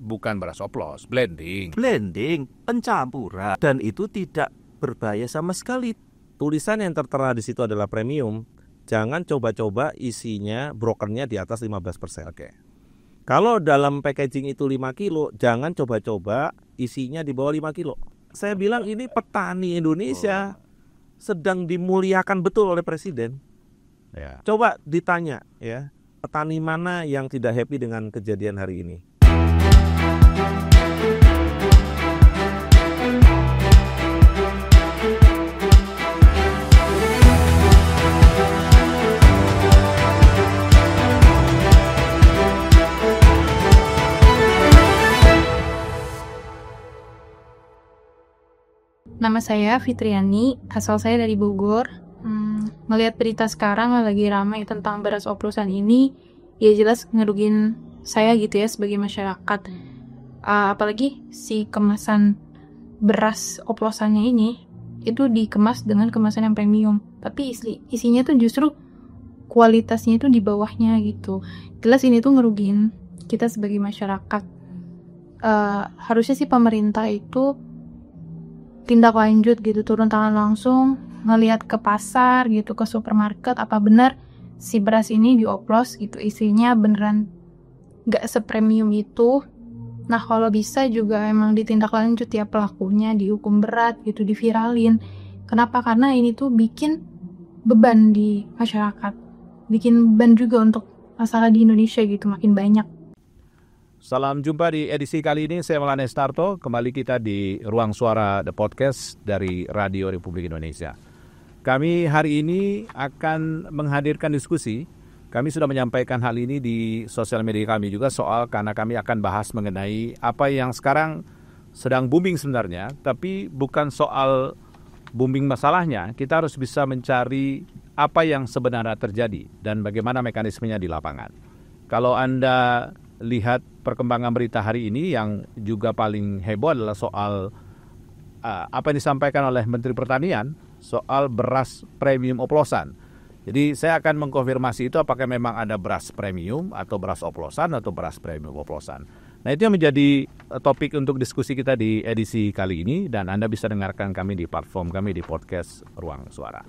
bukan beras oplos, blending, pencampuran, dan itu tidak berbahaya sama sekali. Tulisan yang tertera di situ adalah premium. Jangan coba-coba isinya brokernya di atas 15%. Oke. Kalau dalam packaging itu 5 kilo, jangan coba-coba isinya di bawah 5 kilo. Saya bilang ini petani Indonesia sedang dimuliakan betul oleh Presiden. Ya. Coba ditanya ya, petani mana yang tidak happy dengan kejadian hari ini? Nama saya Fitriani, asal saya dari Bogor. Melihat berita sekarang lagi ramai tentang beras oplosan ini, ya jelas ngerugiin saya gitu ya sebagai masyarakat. Apalagi si kemasan beras oplosannya ini itu dikemas dengan kemasan yang premium, tapi isinya tuh justru kualitasnya itu di bawahnya gitu. Jelas ini tuh ngerugiin kita sebagai masyarakat. Harusnya sih pemerintah itu tindak lanjut gitu, turun tangan langsung, ngelihat ke pasar gitu, ke supermarket, apa benar si beras ini dioplos gitu, isinya beneran gak sepremium itu. Nah kalau bisa juga emang ditindak lanjut ya, pelakunya dihukum berat gitu, diviralin. Kenapa? Karena ini tuh bikin beban di masyarakat, bikin beban juga untuk masalah di Indonesia gitu, makin banyak. Salam jumpa di edisi kali ini, saya Maulana Estarto. Kembali kita di Ruang Suara The Podcast dari Radio Republik Indonesia. Kami hari ini akan menghadirkan diskusi. Kami sudah menyampaikan hal ini di sosial media kami juga karena kami akan bahas mengenai apa yang sekarang sedang booming sebenarnya. Tapi bukan soal booming masalahnya, kita harus bisa mencari apa yang sebenarnya terjadi dan bagaimana mekanismenya di lapangan. Kalau Anda lihat perkembangan berita hari ini, yang juga paling heboh adalah soal apa yang disampaikan oleh Menteri Pertanian soal beras premium oplosan. Jadi saya akan mengkonfirmasi itu apakah memang ada beras premium atau beras oplosan atau beras premium oplosan. Nah itu yang menjadi topik untuk diskusi kita di edisi kali ini, dan Anda bisa dengarkan kami di platform kami di podcast Ruang Suara.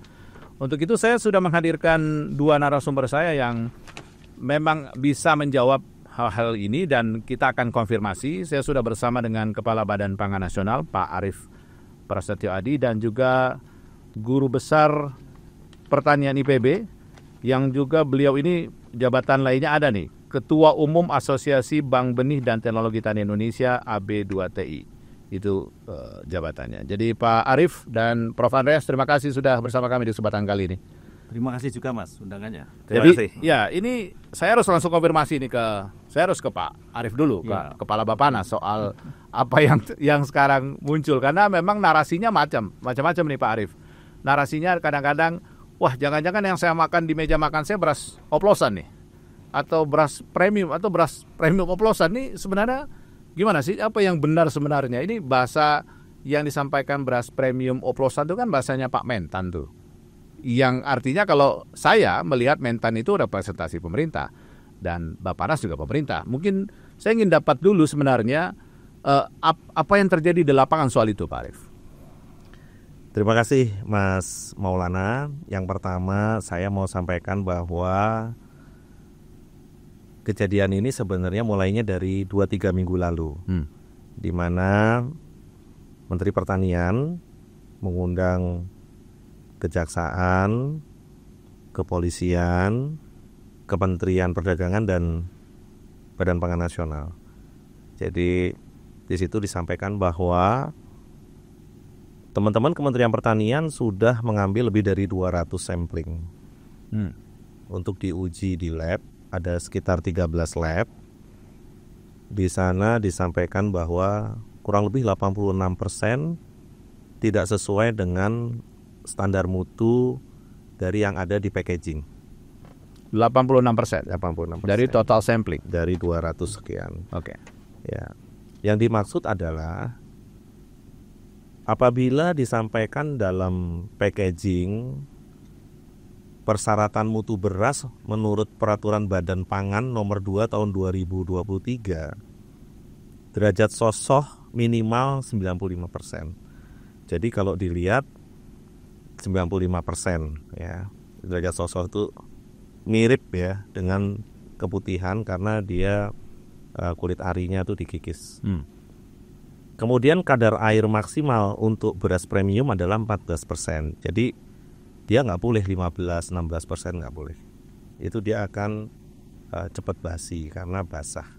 Untuk itu saya sudah menghadirkan dua narasumber saya yang memang bisa menjawab hal-hal ini dan kita akan konfirmasi. Saya sudah bersama dengan Kepala Badan Pangan Nasional Pak Arief Prasetyo Adi dan juga Guru Besar Pertanian IPB yang juga beliau ini jabatan lainnya ada nih, Ketua Umum Asosiasi Bank Benih dan Teknologi Tani Indonesia AB2TI. Itu jabatannya. Jadi Pak Arief dan Prof Andreas, terima kasih sudah bersama kami di kesempatan kali ini. Terima kasih juga Mas undangannya. Terima kasih. Ya, ini saya harus langsung konfirmasi nih saya harus ke Pak Arief dulu, Kepala Bappenas, soal apa yang sekarang muncul, karena memang narasinya macam-macam nih Pak Arief. Narasinya kadang-kadang, wah jangan-jangan yang saya makan di meja makan saya beras oplosan nih, atau beras premium oplosan nih. Sebenarnya gimana sih, apa yang benar sebenarnya? Ini bahasa yang disampaikan beras premium oplosan itu kan bahasanya Pak Mentan tuh, yang artinya kalau saya melihat Mentan itu representasi pemerintah dan Bappenas juga pemerintah. Mungkin saya ingin dapat dulu sebenarnya apa yang terjadi di lapangan soal itu, Pak Arief. Terima kasih Mas Maulana. Yang pertama saya mau sampaikan bahwa kejadian ini sebenarnya mulainya dari 2-3 minggu lalu, di mana Menteri Pertanian mengundang Kejaksaan, Kepolisian, Kementerian Perdagangan dan Badan Pangan Nasional. Jadi di situ disampaikan bahwa teman-teman Kementerian Pertanian sudah mengambil lebih dari 200 sampling untuk diuji di lab. Ada sekitar 13 lab. Di sana disampaikan bahwa kurang lebih 86% tidak sesuai dengan standar mutu dari yang ada di packaging. 86%. Dari total sampling dari 200 sekian. Oke. Ya. Yang dimaksud adalah apabila disampaikan dalam packaging persyaratan mutu beras menurut Peraturan Badan Pangan nomor 2 tahun 2023 derajat sosoh minimal 95%. Jadi kalau dilihat 95% ya, derajat sosoh itu mirip ya dengan keputihan karena dia kulit arinya tuh dikikis. Kemudian kadar air maksimal untuk beras premium adalah 14%. Jadi dia nggak boleh 15-16%, nggak boleh. Itu dia akan cepat basi karena basah.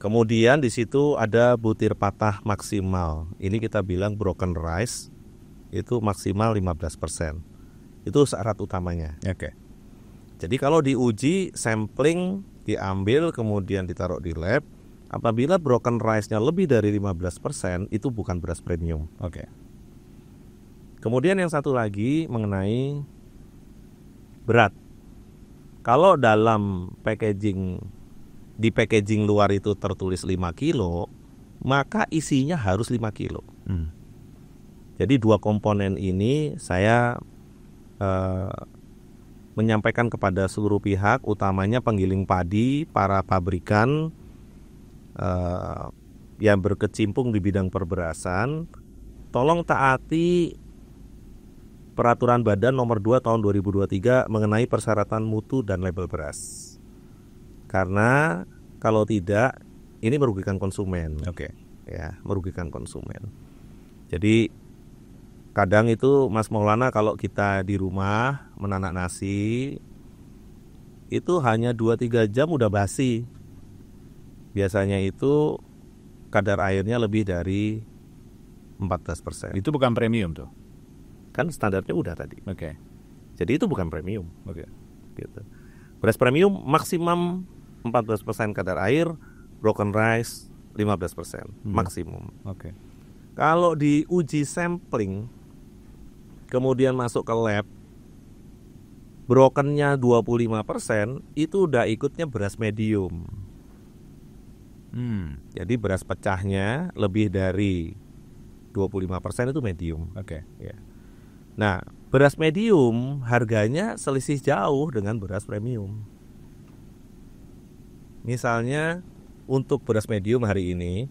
Kemudian di situ ada butir patah maksimal. Ini kita bilang broken rice, itu maksimal 15%. Itu syarat utamanya. Oke. Jadi kalau diuji, sampling diambil kemudian ditaruh di lab, apabila broken rice-nya lebih dari 15%, itu bukan beras premium. Oke. Kemudian yang satu lagi mengenai berat. Kalau dalam packaging, di packaging luar itu tertulis 5 kilo, maka isinya harus 5 kilo. Jadi dua komponen ini saya menyampaikan kepada seluruh pihak, utamanya penggiling padi, para pabrikan yang berkecimpung di bidang perberasan, tolong taati Peraturan Badan Nomor 2 Tahun 2023 mengenai persyaratan mutu dan label beras. Karena kalau tidak, ini merugikan konsumen. Oke. Ya, merugikan konsumen. Jadi kadang itu Mas Maulana, kalau kita di rumah menanak nasi, itu hanya 2-3 jam udah basi. Biasanya itu kadar airnya lebih dari 14%. Itu bukan premium tuh. Kan standarnya udah tadi. Oke. Jadi itu bukan premium. Oke. Gitu. Beras premium maksimum 14% kadar air, broken rice 15% maksimum. Oke. Kalau diuji sampling, kemudian masuk ke lab, brokennya 25%, itu udah ikutnya beras medium. Jadi beras pecahnya lebih dari 25% itu medium. Oke. Ya. Nah, beras medium harganya selisih jauh dengan beras premium. Misalnya untuk beras medium hari ini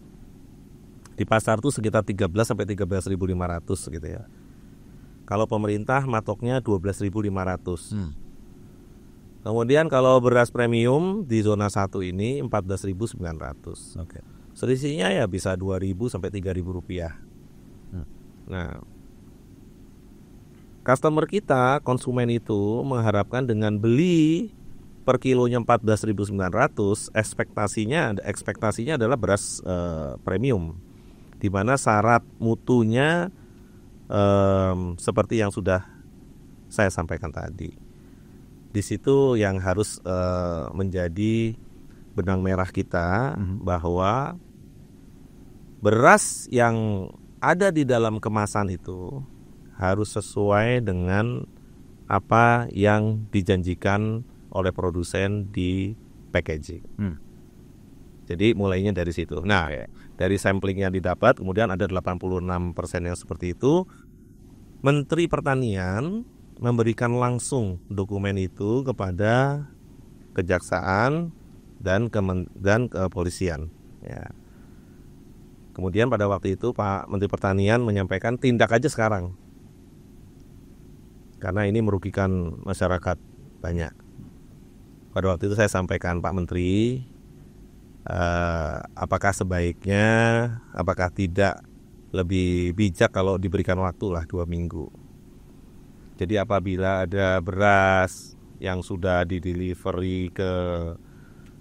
di pasar tuh sekitar 13 sampai 13.500 gitu ya. Kalau pemerintah matoknya 12.500. Kemudian kalau beras premium di zona 1 ini 14.900. Oke. Selisihnya ya bisa 2.000 sampai 3.000 rupiah. Nah, customer kita, konsumen itu mengharapkan dengan beli per kilonya 14.900, ekspektasinya adalah beras premium, di mana syarat mutunya seperti yang sudah saya sampaikan tadi. Di situ yang harus menjadi benang merah kita, bahwa beras yang ada di dalam kemasan itu harus sesuai dengan apa yang dijanjikan oleh produsen di packaging. Jadi mulainya dari situ. Nah, dari sampling yang didapat, kemudian ada 86% yang seperti itu. Menteri Pertanian memberikan langsung dokumen itu kepada kejaksaan dan kepolisian. Ya. Kemudian pada waktu itu Pak Menteri Pertanian menyampaikan tindak aja sekarang, karena ini merugikan masyarakat banyak. Pada waktu itu saya sampaikan, Pak Menteri, apakah sebaiknya, apakah tidak lebih bijak kalau diberikan waktu lah 2 minggu. Jadi apabila ada beras yang sudah di-delivery ke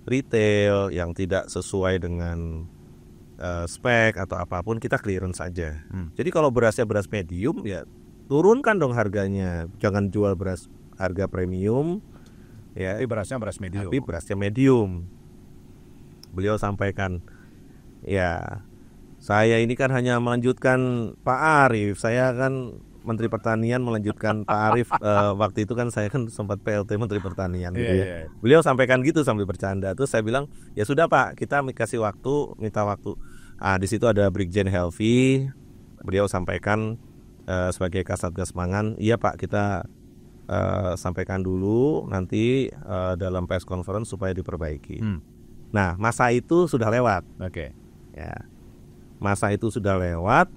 retail yang tidak sesuai dengan spek atau apapun, kita clearance saja. Jadi kalau berasnya beras medium, ya turunkan dong harganya. Jangan jual beras harga premium. Ya, Tapi berasnya beras medium. Tapi berasnya medium. Beliau sampaikan, ya saya ini kan hanya melanjutkan Pak Arief. Saya kan Menteri Pertanian melanjutkan Pak Arief. Waktu itu kan saya kan sempat PLT Menteri Pertanian gitu ya. Beliau sampaikan gitu sambil bercanda. Terus saya bilang, ya sudah Pak, kita kasih waktu, minta waktu. Di situ ada Brigjen Helvi. Beliau sampaikan sebagai Kasatgas Pangan, iya Pak, kita sampaikan dulu nanti dalam press conference supaya diperbaiki. Nah, masa itu sudah lewat. Oke. Ya, masa itu sudah lewat.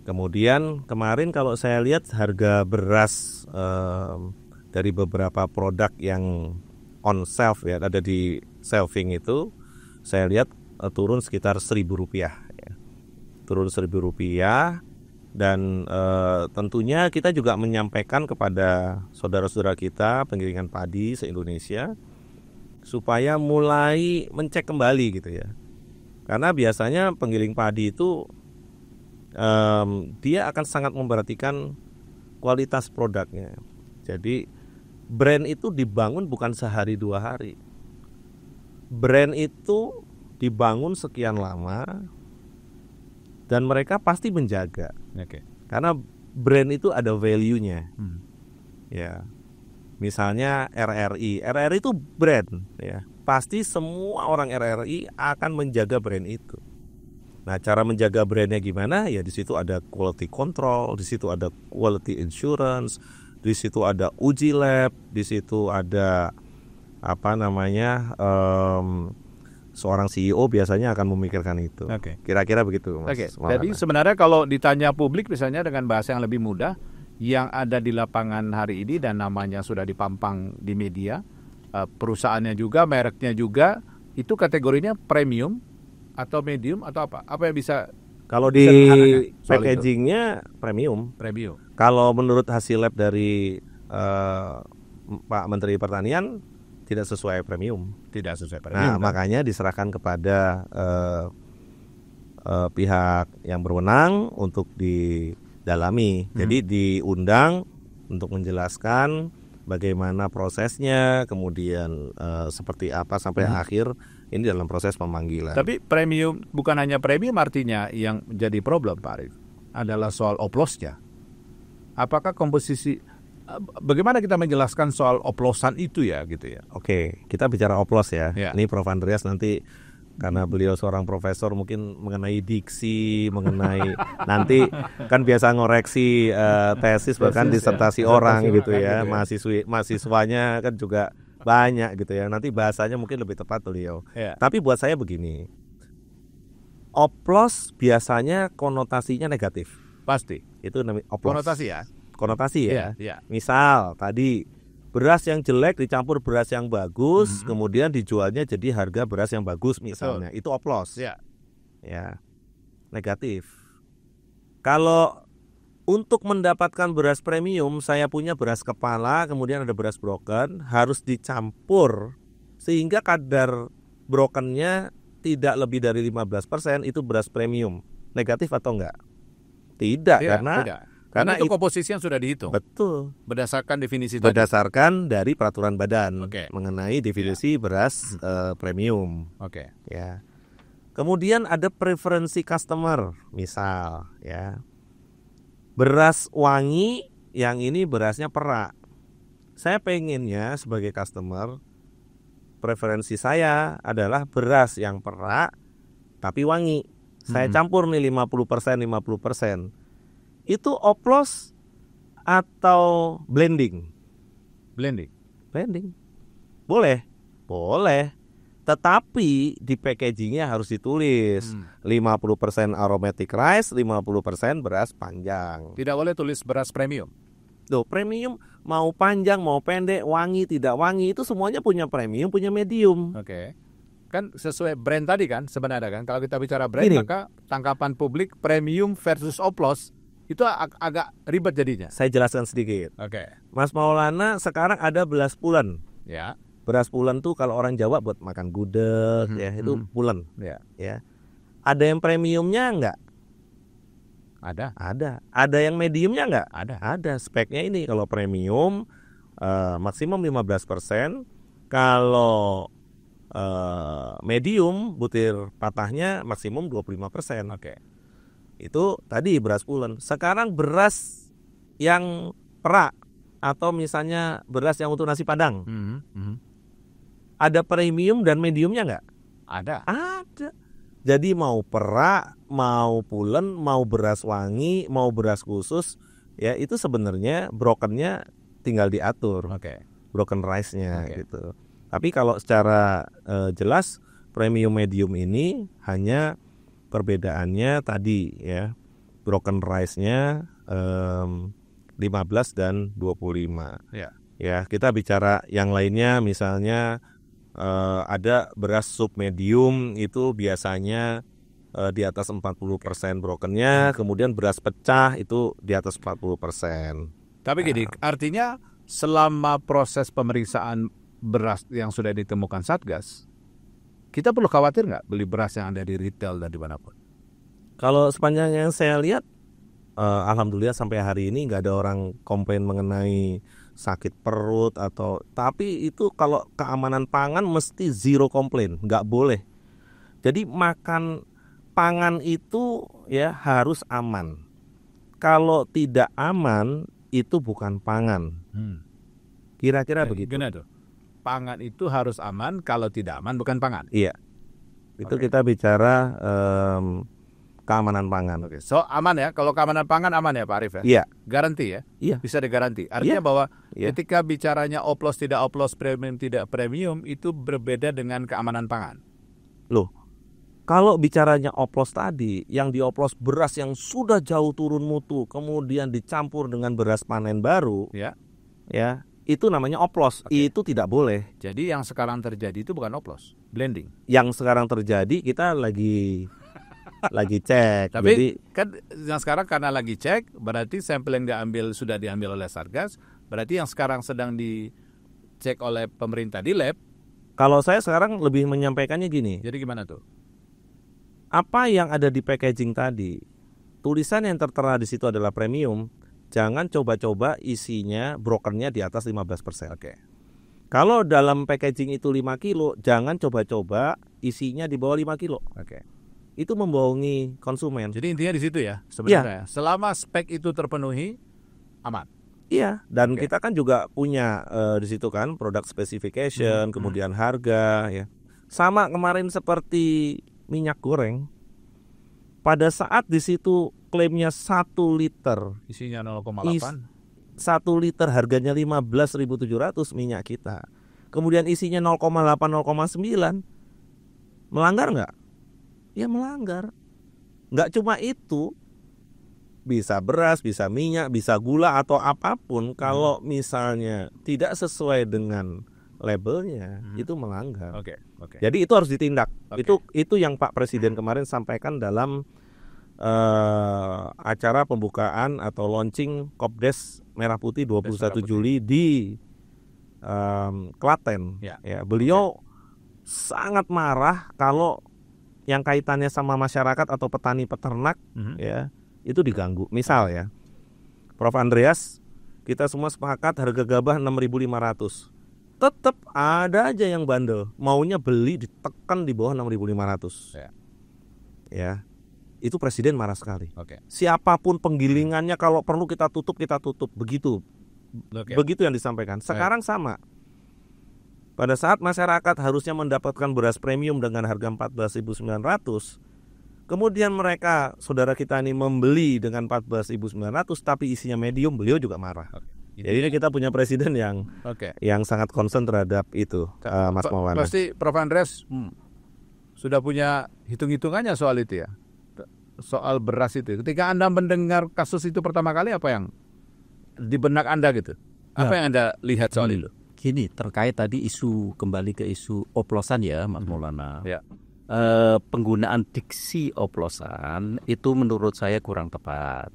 Kemudian kemarin kalau saya lihat harga beras dari beberapa produk yang on shelf ya, ada di shelving itu, saya lihat turun sekitar Rp1.000 ya. Turun Rp1.000, dan tentunya kita juga menyampaikan kepada saudara-saudara kita penggilingan padi se-Indonesia supaya mulai mencek kembali gitu ya. Karena biasanya penggiling padi itu dia akan sangat memperhatikan kualitas produknya. Jadi brand itu dibangun bukan sehari 2 hari. Brand itu dibangun sekian lama dan mereka pasti menjaga. Karena brand itu ada value-nya. Ya. Misalnya RRI itu brand ya. Pasti semua orang RRI akan menjaga brand itu. Nah, cara menjaga brandnya gimana? Ya di situ ada quality control, di situ ada quality insurance, di situ ada uji lab, di situ ada seorang CEO biasanya akan memikirkan itu. Kira-kira begitu, Mas. Jadi sebenarnya kalau ditanya publik misalnya dengan bahasa yang lebih mudah, yang ada di lapangan hari ini dan namanya sudah dipampang di media, perusahaannya juga, mereknya juga, itu kategorinya premium atau medium atau apa? Apa yang bisa? Kalau di packagingnya premium. Kalau menurut hasil lab dari Pak Menteri Pertanian tidak sesuai premium. Nah, makanya diserahkan kepada pihak yang berwenang untuk didalami. Jadi diundang untuk menjelaskan bagaimana prosesnya, kemudian seperti apa sampai akhir. Ini dalam proses pemanggilan. Tapi premium, bukan hanya premium artinya yang menjadi problem, Pak Arief, adalah soal oplosnya. Apakah komposisi, bagaimana kita menjelaskan soal oplosan itu ya gitu ya? Oke, kita bicara oplos ya. Ini Prof. Andreas nanti karena beliau seorang profesor mungkin mengenai diksi, mengenai nanti kan biasa ngoreksi tesis bahkan disertasi orang gitu ya. Mahasiswanya kan juga banyak gitu ya. Nanti bahasanya mungkin lebih tepat beliau. Tapi buat saya begini, oplos biasanya konotasinya negatif. Pasti. Itu namanya oplos. Konotasi ya. Misal tadi beras yang jelek dicampur beras yang bagus, kemudian dijualnya jadi harga beras yang bagus misalnya. Itu oplos. Ya. Negatif. Kalau untuk mendapatkan beras premium, saya punya beras kepala, kemudian ada beras broken, harus dicampur sehingga kadar brokennya tidak lebih dari 15%, itu beras premium. Negatif atau enggak? Tidak, karena itu komposisi yang sudah dihitung. Betul. Berdasarkan definisi berdasarkan dari peraturan badan mengenai definisi beras premium. Ya. Kemudian ada preferensi customer, misal ya. Beras wangi, yang ini berasnya perak. Saya pengennya sebagai customer, preferensi saya adalah beras yang perak tapi wangi. Saya campur nih 50%. Itu oplos atau blending? Blending. Boleh. Tetapi di packagingnya harus ditulis 50% aromatic rice, 50% beras panjang. Tidak boleh tulis beras premium. Loh, premium mau panjang, mau pendek, wangi, tidak wangi, itu semuanya punya premium, punya medium. Kan sesuai brand tadi kan sebenarnya kan. Kalau kita bicara brand maka tangkapan publik premium versus oplos itu agak ribet jadinya. Saya jelaskan sedikit. Mas Maulana, sekarang ada beras pulen. Ya. Beras pulen tuh kalau orang Jawa buat makan gudeg ya, itu pulen. Ya. Ada yang premiumnya enggak? Ada. Ada yang mediumnya enggak? Ada. Speknya ini kalau premium maksimum 15%, kalau medium butir patahnya maksimum 25%. Itu tadi beras pulen. Sekarang beras yang perak atau misalnya beras yang untuk nasi padang. Ada premium dan mediumnya enggak? Ada. Jadi mau perak, mau pulen, mau beras wangi, mau beras khusus, ya itu sebenarnya brokennya tinggal diatur. Broken rice-nya gitu. Tapi kalau secara jelas premium medium ini hanya perbedaannya tadi ya, broken rice-nya 15 dan 25. Ya. Ya, kita bicara yang lainnya misalnya ada beras submedium itu biasanya di atas 40% brokennya, kemudian beras pecah itu di atas 40%. Tapi gini, artinya selama proses pemeriksaan beras yang sudah ditemukan Satgas, kita perlu khawatir nggak beli beras yang ada di retail dan dimanapun? Kalau sepanjang yang saya lihat, alhamdulillah sampai hari ini nggak ada orang komplain mengenai sakit perut tapi itu kalau keamanan pangan mesti zero komplain, nggak boleh. Jadi makan pangan itu ya harus aman. Kalau tidak aman itu bukan pangan. Kira-kira begitu. Gimana tuh? Pangan itu harus aman, kalau tidak aman bukan pangan. Iya. Itu kita bicara keamanan pangan. Oke. So aman ya, kalau keamanan pangan aman ya Pak Arif ya? Iya. Garanti ya? Iya. Bisa digaranti. Artinya bahwa Iya. ketika bicaranya oplos tidak oplos, premium tidak premium, itu berbeda dengan keamanan pangan. Loh, kalau bicaranya oplos tadi, yang dioplos beras yang sudah jauh turun mutu, kemudian dicampur dengan beras panen baru, Ya. ya itu namanya oplos. Itu tidak boleh. Jadi yang sekarang terjadi itu bukan oplos, blending. Yang sekarang terjadi kita lagi cek. Tapi Jadi kan yang sekarang karena lagi cek, berarti sampel yang sudah diambil oleh Satgas, berarti yang sekarang sedang dicek oleh pemerintah di lab. kalau saya sekarang lebih menyampaikannya gini, Jadi gimana tuh? apa yang ada di packaging tadi, tulisan yang tertera di situ adalah premium, jangan coba-coba isinya brokernya di atas 15%. Oke. Kalau dalam packaging itu 5 kilo, jangan coba-coba isinya di bawah 5 kilo. Oke. Itu membohongi konsumen. Jadi intinya di situ ya sebenarnya. Selama spek itu terpenuhi, aman. Iya, dan Oke. kita kan juga punya di situ kan product specification, kemudian harga ya. Sama kemarin seperti minyak goreng. Pada saat di situ klaimnya 1 liter, Isinya 0,8. 1 liter harganya 15.700 minyak kita. Kemudian isinya 0,8 0,9. Melanggar nggak? Ya melanggar. Nggak cuma itu, bisa beras, bisa minyak, bisa gula atau apapun, kalau misalnya tidak sesuai dengan labelnya, itu melanggar. Oke. Jadi itu harus ditindak. Oke. Itu yang Pak Presiden kemarin sampaikan dalam acara pembukaan atau launching Kopdes Merah Putih 21 Juli di Klaten. Ya. Ya, beliau sangat marah kalau yang kaitannya sama masyarakat atau petani peternak ya itu diganggu. Misal ya, Prof Andreas, kita semua sepakat harga gabah 6.500. Tetap ada aja yang bandel, maunya beli ditekan di bawah 6.500. Ya. Ya. Itu Presiden marah sekali. Oke. Siapapun penggilingannya kalau perlu kita tutup. Begitu. Oke. Begitu yang disampaikan. Sekarang sama. Pada saat masyarakat harusnya mendapatkan beras premium dengan harga 14.900, kemudian mereka, saudara kita ini membeli dengan 14.900 tapi isinya medium, beliau juga marah. Jadi kita punya presiden yang sangat concern terhadap itu, Mas Maulana. Pasti Prof Andreas sudah punya hitung-hitungannya soal itu ya, soal beras itu. Ketika Anda mendengar kasus itu pertama kali, apa yang di benak Anda gitu? Apa yang Anda lihat soal itu? Gini, terkait tadi kembali ke isu oplosan ya Mas Maulana. Ya. Penggunaan diksi oplosan itu menurut saya kurang tepat.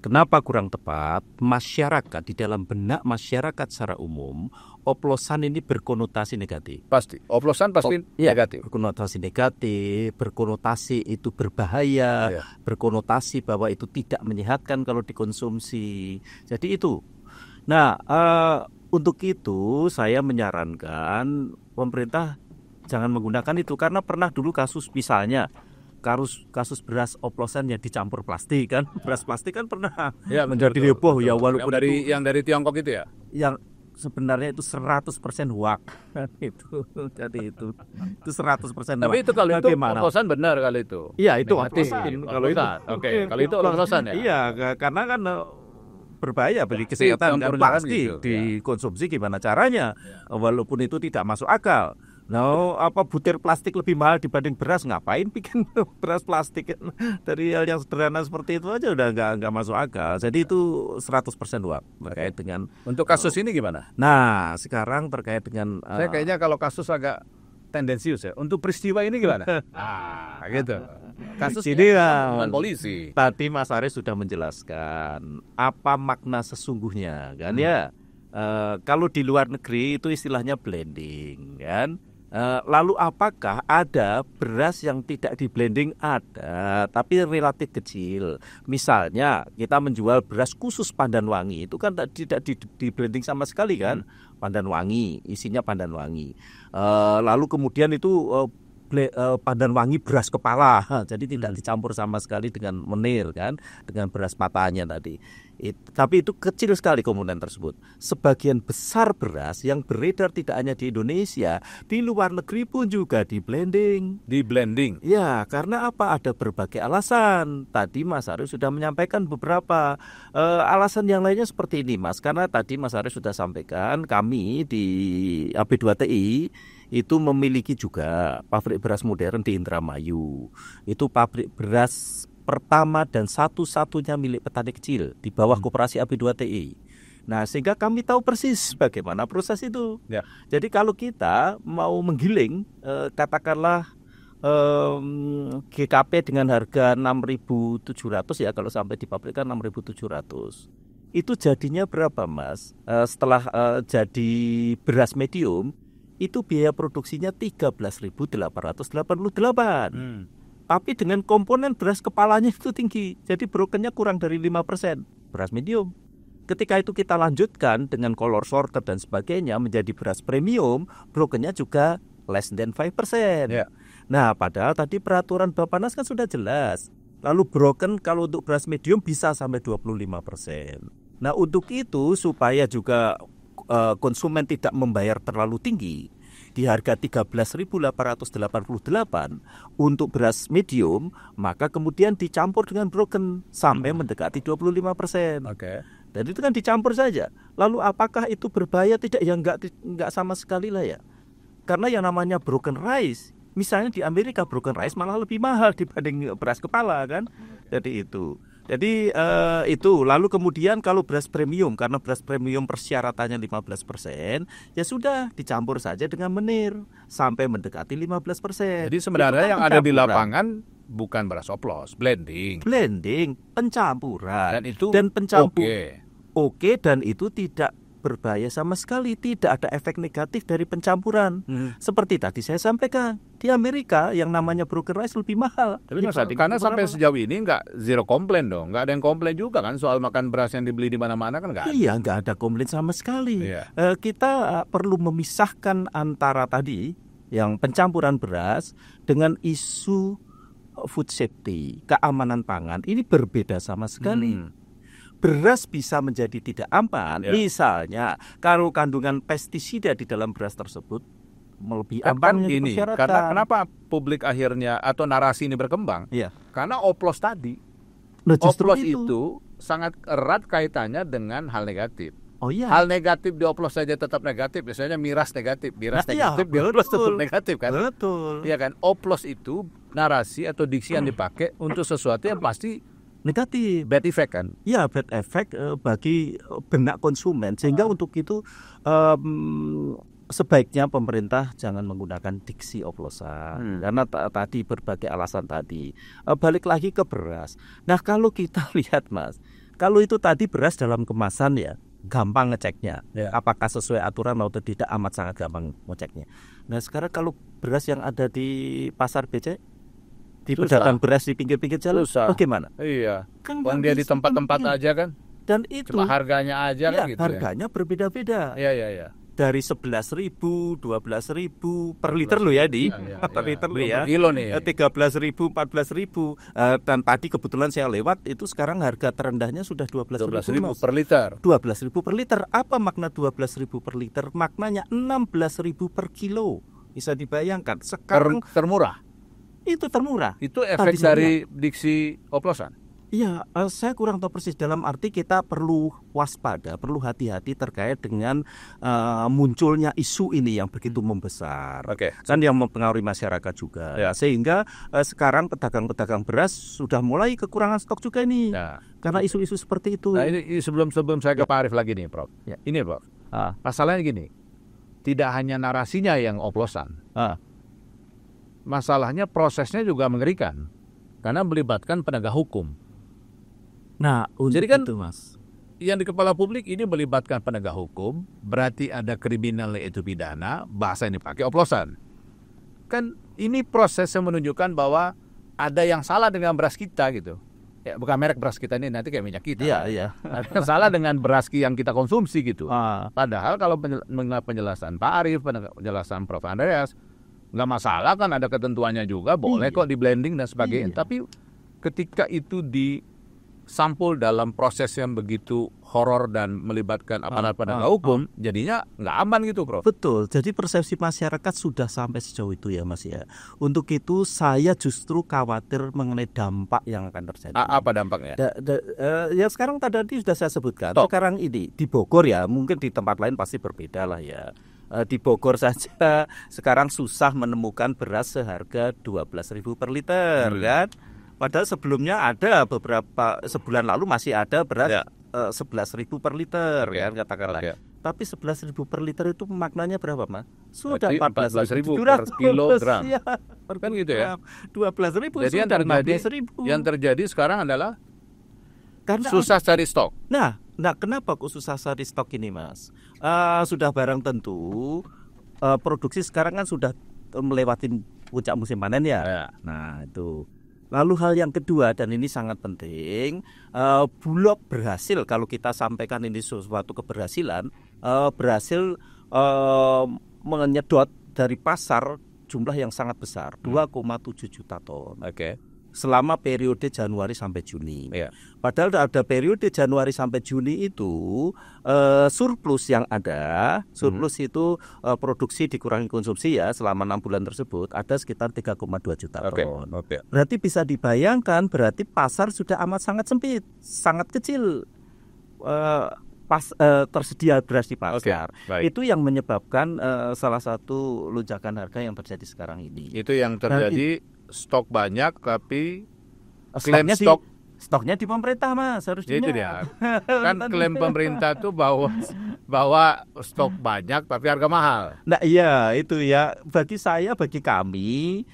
Kenapa kurang tepat? Masyarakat, di dalam benak masyarakat secara umum, oplosan ini berkonotasi negatif. Pasti. Oplosan pasti negatif. Berkonotasi negatif, berkonotasi itu berbahaya, berkonotasi bahwa itu tidak menyehatkan kalau dikonsumsi. Jadi itu. Nah, untuk itu saya menyarankan pemerintah jangan menggunakan itu, karena pernah dulu kasus misalnya kasus beras oplosan yang dicampur plastik kan, beras plastik kan pernah menjadi heboh ya, walaupun yang dari Tiongkok itu ya, yang sebenarnya itu 100% hoax kan itu. Jadi itu 100% tapi itu kalau itu bagaimana? oplosan benar kalau itu. Iya, itu negatif. kalau itu. Oke, kalau itu oplosan ya. Iya, karena kan berbahaya bagi kesehatan dan pasti gitu, dikonsumsi gimana caranya, walaupun itu tidak masuk akal. Butir plastik lebih mahal dibanding beras, ngapain bikin beras plastik? Dari hal yang sederhana seperti itu aja udah nggak masuk akal. Jadi itu 100% uang terkait dengan. Untuk kasus ini gimana? Nah, sekarang terkait dengan Saya kayaknya kalau kasus agak tendensius ya. Untuk peristiwa ini gimana? Gitu. Kasus ini dengan polisi. Tadi Mas Aris sudah menjelaskan apa makna sesungguhnya kan ya. Kalau di luar negeri itu istilahnya blending kan. Lalu apakah ada beras yang tidak di blending? Ada, tapi relatif kecil. Misalnya kita menjual beras khusus pandan wangi, itu kan tidak di blending sama sekali kan. Pandan wangi, isinya pandan wangi. Lalu kemudian itu pandan wangi beras kepala, jadi tidak dicampur sama sekali dengan menir kan, dengan beras patahnya tadi. Tapi itu kecil sekali komponen tersebut. Sebagian besar beras yang beredar tidak hanya di Indonesia, di luar negeri pun juga di blending. Di blending. Ya, karena apa? Ada berbagai alasan. Tadi Mas Aris sudah menyampaikan beberapa alasan yang lainnya seperti ini, Mas. Karena tadi Mas Aris sudah sampaikan, kami di AB2TI itu memiliki juga pabrik beras modern di Indramayu. Itu pabrik beras pertama dan satu-satunya milik petani kecil di bawah koperasi AB2TI. Nah, sehingga kami tahu persis bagaimana proses itu. Ya. Jadi kalau kita mau menggiling, katakanlah GKP dengan harga 6.700 ya, kalau sampai di pabrik kan 6.700. Itu jadinya berapa, Mas? Setelah jadi beras medium, itu biaya produksinya 13.888. Tapi dengan komponen beras kepalanya itu tinggi. Jadi brokennya kurang dari 5%. Beras medium. Ketika itu kita lanjutkan dengan color sorter dan sebagainya menjadi beras premium, brokennya juga less than 5%. Yeah. Nah, padahal tadi peraturan Bappenas kan sudah jelas. Lalu broken kalau untuk beras medium bisa sampai 25%. Nah, untuk itu supaya juga konsumen tidak membayar terlalu tinggi, di harga 13.888 untuk beras medium, maka kemudian dicampur dengan broken sampai mendekati 25%. Oke. Dan itu kan dicampur saja. Lalu apakah itu berbahaya? Tidak, ya enggak sama sekali lah ya. Karena yang namanya broken rice, misalnya di Amerika broken rice malah lebih mahal dibanding beras kepala kan. Jadi itu lalu kemudian kalau beras premium, karena beras premium persyaratannya 15%, ya sudah dicampur saja dengan menir sampai mendekati 15%. Jadi sebenarnya yang ada di lapangan bukan beras oplos, blending, pencampuran. Dan pencampur oke. Dan itu tidak berbahaya sama sekali, tidak ada efek negatif dari pencampuran. Seperti tadi saya sampaikan, di Amerika yang namanya broken rice lebih mahal. Tapi karena sampai sejauh ini nggak zero komplain dong, nggak ada yang komplain juga kan soal makan beras yang dibeli di mana-mana kan nggak? Iya, nggak ada komplain sama sekali. Iya. Kita perlu memisahkan antara tadi yang pencampuran beras dengan isu food safety, keamanan pangan. Ini berbeda sama sekali. Beras bisa menjadi tidak aman. Ya. Misalnya kalau kandungan pestisida di dalam beras tersebut melebihi kan ini. Karena kenapa publik akhirnya atau narasi ini berkembang? Ya. Karena oplos tadi. Nah, oplos itu sangat erat kaitannya dengan hal negatif. Oh iya. Hal negatif di oplos saja tetap negatif. Biasanya miras negatif di oplos tetap negatif kan? Betul. Iya kan? Oplos itu narasi atau diksi yang dipakai untuk sesuatu yang pasti negatif, bad effect kan? Ya, bad effect bagi benak konsumen. Sehingga untuk itu sebaiknya pemerintah jangan menggunakan diksi oplosan. Karena tadi berbagai alasan tadi. Balik lagi ke beras. Nah, kalau kita lihat, Mas, kalau itu tadi beras dalam kemasan ya, gampang ngeceknya. Ya. Apakah sesuai aturan atau tidak, amat sangat gampang ngeceknya. Nah, sekarang kalau beras yang ada di pasar becek, di pedagang beras di pinggir-pinggir jalan, bagaimana? Iya. Kan dia di tempat-tempat aja kan. Dan itu cuma harganya aja kan gitu. Harganya berbeda-beda. Iya. Dari 11.000, 12.000 per liter lo ya per liter lo ya. Kilo nih. 13.000, 14.000. Dan tadi kebetulan saya lewat, itu sekarang harga terendahnya sudah 12.000 per liter. 12.000 per liter. Apa makna 12.000 per liter? Maknanya 16.000 per kilo. Bisa dibayangkan. Sekarang termurah. Itu termurah. Itu efek dari diksi oplosan. Iya, saya kurang tahu persis, dalam arti kita perlu waspada, perlu hati-hati terkait dengan munculnya isu ini yang begitu membesar. Kan yang mempengaruhi masyarakat juga. Ya. Sehingga sekarang pedagang-pedagang beras sudah mulai kekurangan stok juga ini. Nah, Karena isu-isu seperti itu. nah ini sebelum saya ke Pak Arief lagi nih, Prof. Ya. Ini, Prof. Masalahnya gini, tidak hanya narasinya yang oplosan. Masalahnya prosesnya juga mengerikan karena melibatkan penegak hukum. Nah, Jadi kan itu, Mas. Yang di kepala publik ini melibatkan penegak hukum, berarti ada kriminal yaitu pidana, bahasa yang dipakai oplosan. Kan ini proses yang menunjukkan bahwa ada yang salah dengan beras kita gitu. Ya, bukan merek beras kita ini, nanti kayak minyak kita. Iya. Ada yang salah dengan beras yang kita konsumsi gitu. Padahal kalau penjelasan Pak Arief, penjelasan Prof. Andreas, nggak masalah kan, ada ketentuannya juga, boleh kok di blending dan sebagainya. Tapi ketika itu disampul dalam proses yang begitu horor dan melibatkan aparat penegak hukum, jadinya nggak aman gitu, Prof. Betul, jadi persepsi masyarakat sudah sampai sejauh itu ya, Mas ya. Untuk itu saya justru khawatir mengenai dampak yang akan terjadi. Apa dampaknya? Ya sekarang tadi sudah saya sebutkan. Sekarang ini di Bogor ya, mungkin di tempat lain pasti berbeda lah ya. Di Bogor saja sekarang susah menemukan beras seharga 12.000 per liter kan. Padahal sebelumnya ada beberapa sebulan lalu masih ada beras 11.000 per liter kan katakanlah. Tapi 11.000 per liter itu maknanya berapa, Mas? Sudah 14.000 per kilogram. Ya, Kan gitu ya. 12.000. Jadi yang terjadi sekarang adalah karena susah cari stok. Nah, kenapa kok susah cari stok ini, Mas? Sudah barang tentu produksi sekarang kan sudah melewati puncak musim panen ya. Nah, itu. Lalu hal yang kedua, dan ini sangat penting, Bulog berhasil, kalau kita sampaikan ini suatu keberhasilan, berhasil menyedot dari pasar jumlah yang sangat besar, 2,7 juta ton. Selama periode Januari sampai Juni. Padahal ada periode Januari sampai Juni itu surplus yang ada, surplus itu produksi dikurangi konsumsi ya selama 6 bulan tersebut ada sekitar 3,2 juta ton. Berarti bisa dibayangkan, berarti pasar sudah amat sangat sempit, sangat kecil tersedia beras di pasar. Itu yang menyebabkan salah satu lonjakan harga yang terjadi sekarang ini. Itu yang terjadi. Stok banyak tapi klaim stoknya di pemerintah, Mas, harusnya. Itu dia. Kan klaim pemerintah tuh bahwa stok banyak tapi harga mahal. Nah iya itu ya, bagi kami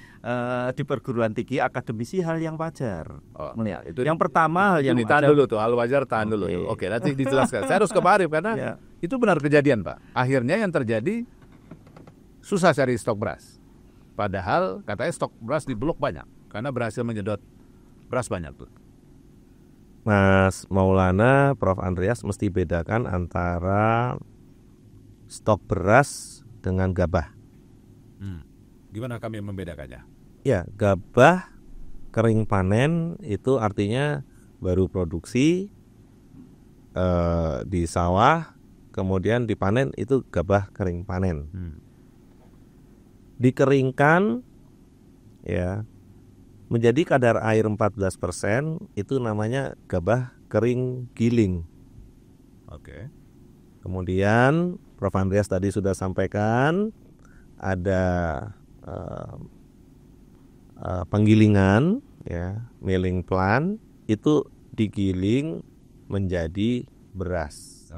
di perguruan tinggi akademisi hal yang wajar. Melihat itu yang pertama hal yang ditahan dulu tuh, hal wajar tahan dulu. Oke, nanti dijelaskan. Saya harus ke Pak Arief karena itu benar kejadian, Pak. Akhirnya yang terjadi susah cari stok beras. Padahal katanya stok beras di Bulog banyak karena berhasil menyedot beras banyak tuh. Mas Maulana, Prof. Andreas mesti bedakan antara stok beras dengan gabah. Gimana kami membedakannya? Ya, gabah kering panen itu artinya baru produksi di sawah, kemudian dipanen, itu gabah kering panen. Dikeringkan ya menjadi kadar air 14%, itu namanya gabah kering giling. Kemudian Prof. Andreas tadi sudah sampaikan ada penggilingan ya, milling plant, itu digiling menjadi beras.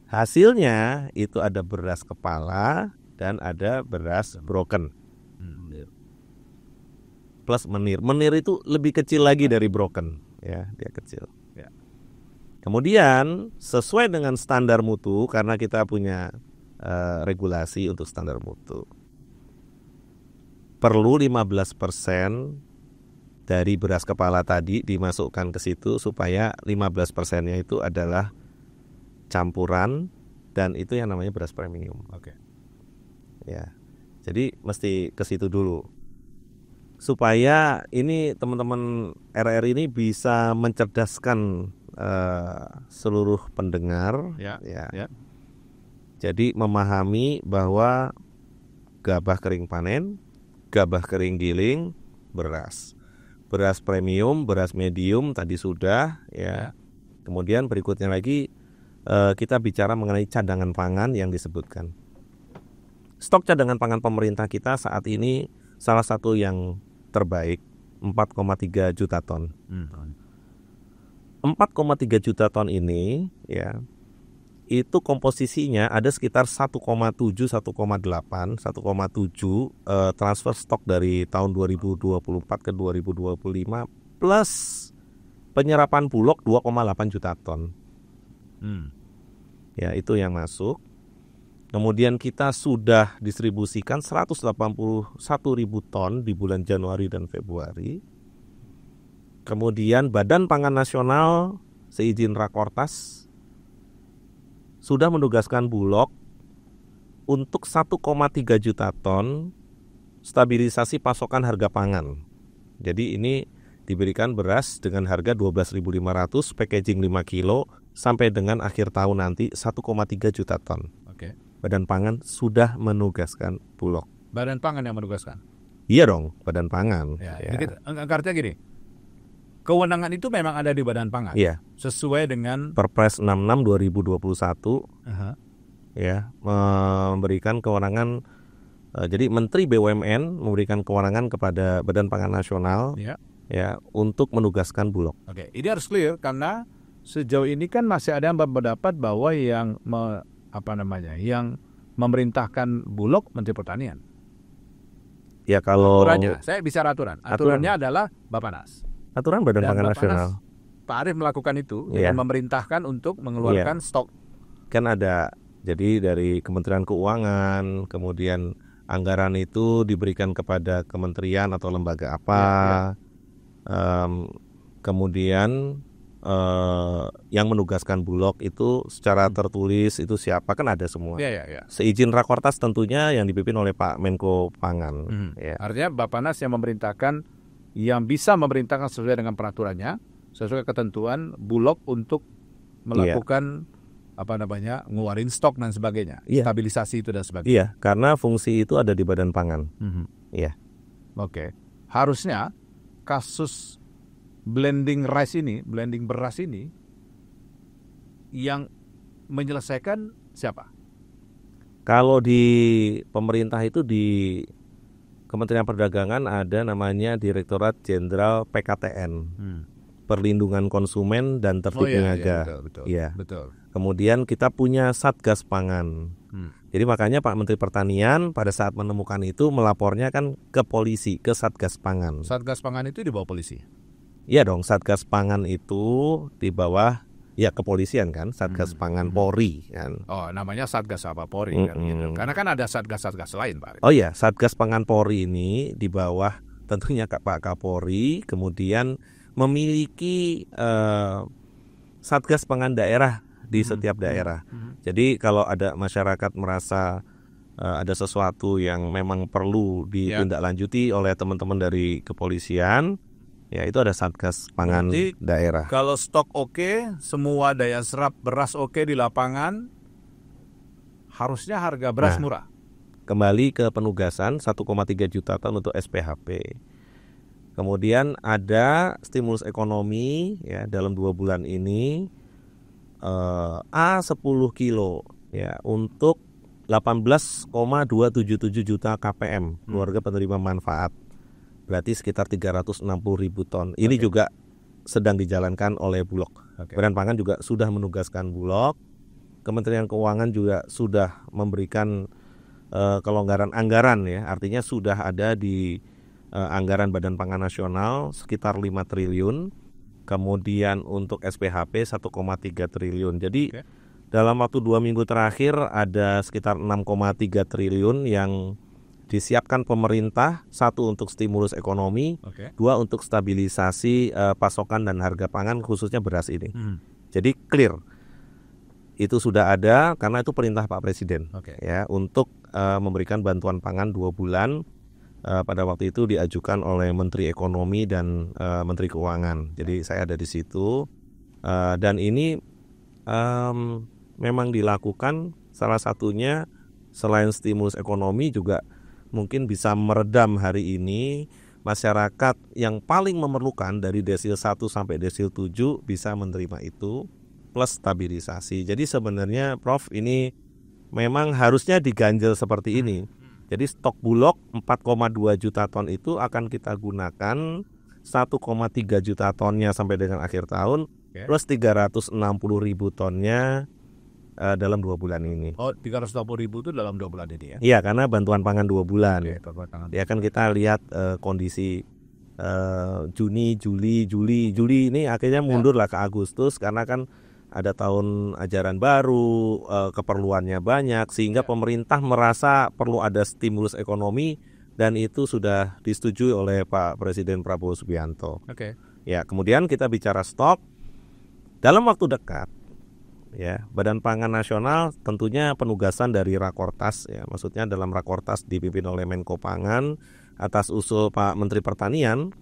Hasilnya itu ada beras kepala dan ada beras broken. Plus menir. Menir itu lebih kecil lagi dari broken, ya, dia kecil. Kemudian sesuai dengan standar mutu, karena kita punya regulasi untuk standar mutu, perlu 15% dari beras kepala tadi dimasukkan ke situ supaya 15%-nya itu adalah campuran, dan itu yang namanya beras premium. Ya, jadi mesti ke situ dulu supaya ini teman-teman RR ini bisa mencerdaskan seluruh pendengar. Jadi memahami bahwa gabah kering panen, gabah kering giling, beras. beras premium, beras medium tadi sudah ya. Kemudian berikutnya lagi kita bicara mengenai cadangan pangan yang disebutkan. Stok cadangan pangan pemerintah kita saat ini salah satu yang terbaik, 4,3 juta ton. 4,3 juta ton ini ya, itu komposisinya ada sekitar 1,7, 1,8, 1,7 transfer stok dari tahun 2024 ke 2025 plus penyerapan Bulog 2,8 juta ton. Ya, itu yang masuk. Kemudian kita sudah distribusikan 181.000 ton di bulan Januari dan Februari. Kemudian Badan Pangan Nasional seizin Rakortas sudah menugaskan Bulog untuk 1,3 juta ton stabilisasi pasokan harga pangan. Jadi ini diberikan beras dengan harga 12.500, packaging 5 kilo sampai dengan akhir tahun nanti 1,3 juta ton. Oke. Badan Pangan sudah menugaskan Bulog. Badan Pangan yang menugaskan? Iya dong, Badan Pangan. Ya. Jadi artinya gini, kewenangan itu memang ada di Badan Pangan. Iya. Sesuai dengan Perpres 66 2021 ya, memberikan kewenangan. Jadi Menteri BUMN memberikan kewenangan kepada Badan Pangan Nasional ya untuk menugaskan Bulog. Oke, ini harus clear karena sejauh ini kan masih ada yang berpendapat bahwa yang yang memerintahkan Bulog Menteri Pertanian. Ya kalau aturannya, saya bicara aturan. Aturannya adalah Bappenas. Aturan Badan Pangan Bappenas, Nasional. Pak Arief melakukan itu dengan memerintahkan untuk mengeluarkan stok. Kan ada, jadi dari Kementerian Keuangan, kemudian anggaran itu diberikan kepada kementerian atau lembaga apa, kemudian yang menugaskan Bulog itu secara tertulis itu siapa, kan ada semua. Seizin Rakortas tentunya yang dipimpin oleh Pak Menko Pangan. Artinya Bappenas yang memerintahkan, yang bisa memerintahkan sesuai dengan peraturannya, sesuai ketentuan Bulog untuk melakukan ngeluarin stok dan sebagainya, stabilisasi itu dan sebagainya. Iya, karena fungsi itu ada di Badan Pangan. Iya. Oke. Harusnya kasus blending rice ini, blending beras ini, yang menyelesaikan siapa? Kalau di pemerintah itu di Kementerian Perdagangan ada namanya Direktorat Jenderal PKTN, Perlindungan Konsumen dan Tertib Niaga. Betul. Kemudian kita punya Satgas Pangan. Jadi makanya Pak Menteri Pertanian pada saat menemukan itu melapornya kan ke polisi, ke Satgas Pangan. Satgas Pangan itu di bawah polisi? Iya dong, Satgas Pangan itu di bawah kepolisian kan, Satgas Pangan Polri kan. Oh, namanya Satgas apa Polri kan gitu. Karena kan ada satgas-satgas lain, Pak. Oh iya, Satgas Pangan Polri ini di bawah tentunya Pak Kapolri, kemudian memiliki Satgas Pangan daerah di setiap daerah. Jadi kalau ada masyarakat merasa ada sesuatu yang memang perlu ditindaklanjuti oleh teman-teman dari kepolisian, ya itu ada Satgas Pangan daerah. Kalau stok oke, semua daya serap beras oke di lapangan, harusnya harga beras murah. Kembali ke penugasan 1,3 juta ton untuk SPHP. Kemudian ada stimulus ekonomi ya dalam 2 bulan ini A10 kilo ya untuk 18,277 juta KPM keluarga penerima manfaat. Berarti sekitar 360.000 ton. Ini juga sedang dijalankan oleh Bulog. Badan Pangan juga sudah menugaskan Bulog. Kementerian Keuangan juga sudah memberikan kelonggaran anggaran ya. Artinya sudah ada di anggaran Badan Pangan Nasional sekitar 5 triliun. Kemudian untuk SPHP 1,3 triliun. Jadi dalam waktu 2 minggu terakhir ada sekitar 6,3 triliun yang disiapkan pemerintah, 1 untuk stimulus ekonomi, 2 untuk stabilisasi pasokan dan harga pangan khususnya beras ini. Jadi clear, itu sudah ada karena itu perintah Pak Presiden ya untuk memberikan bantuan pangan 2 bulan. Pada waktu itu diajukan oleh Menteri Ekonomi dan Menteri Keuangan. Jadi saya ada di situ dan ini memang dilakukan salah satunya selain stimulus ekonomi juga mungkin bisa meredam hari ini masyarakat yang paling memerlukan dari desil 1 sampai desil 7 bisa menerima itu plus stabilisasi. Jadi sebenarnya Prof, ini memang harusnya diganjel seperti ini. Jadi stok Bulog 4,2 juta ton itu akan kita gunakan 1,3 juta tonnya sampai dengan akhir tahun, plus 360 ribu tonnya dalam 2 bulan ini. Oh, 360 ribu itu dalam 2 bulan ini ya? Iya, karena bantuan pangan 2 bulan. Oke, Ya kan kita lihat kondisi Juni, Juli ini akhirnya mundurlah ke Agustus karena kan ada tahun ajaran baru, keperluannya banyak sehingga pemerintah merasa perlu ada stimulus ekonomi dan itu sudah disetujui oleh Pak Presiden Prabowo Subianto. Oke. Ya, kemudian kita bicara stok dalam waktu dekat. Ya, Badan Pangan Nasional tentunya penugasan dari Rakortas, ya, maksudnya dalam Rakortas dipimpin oleh Menko Pangan atas usul Pak Menteri Pertanian,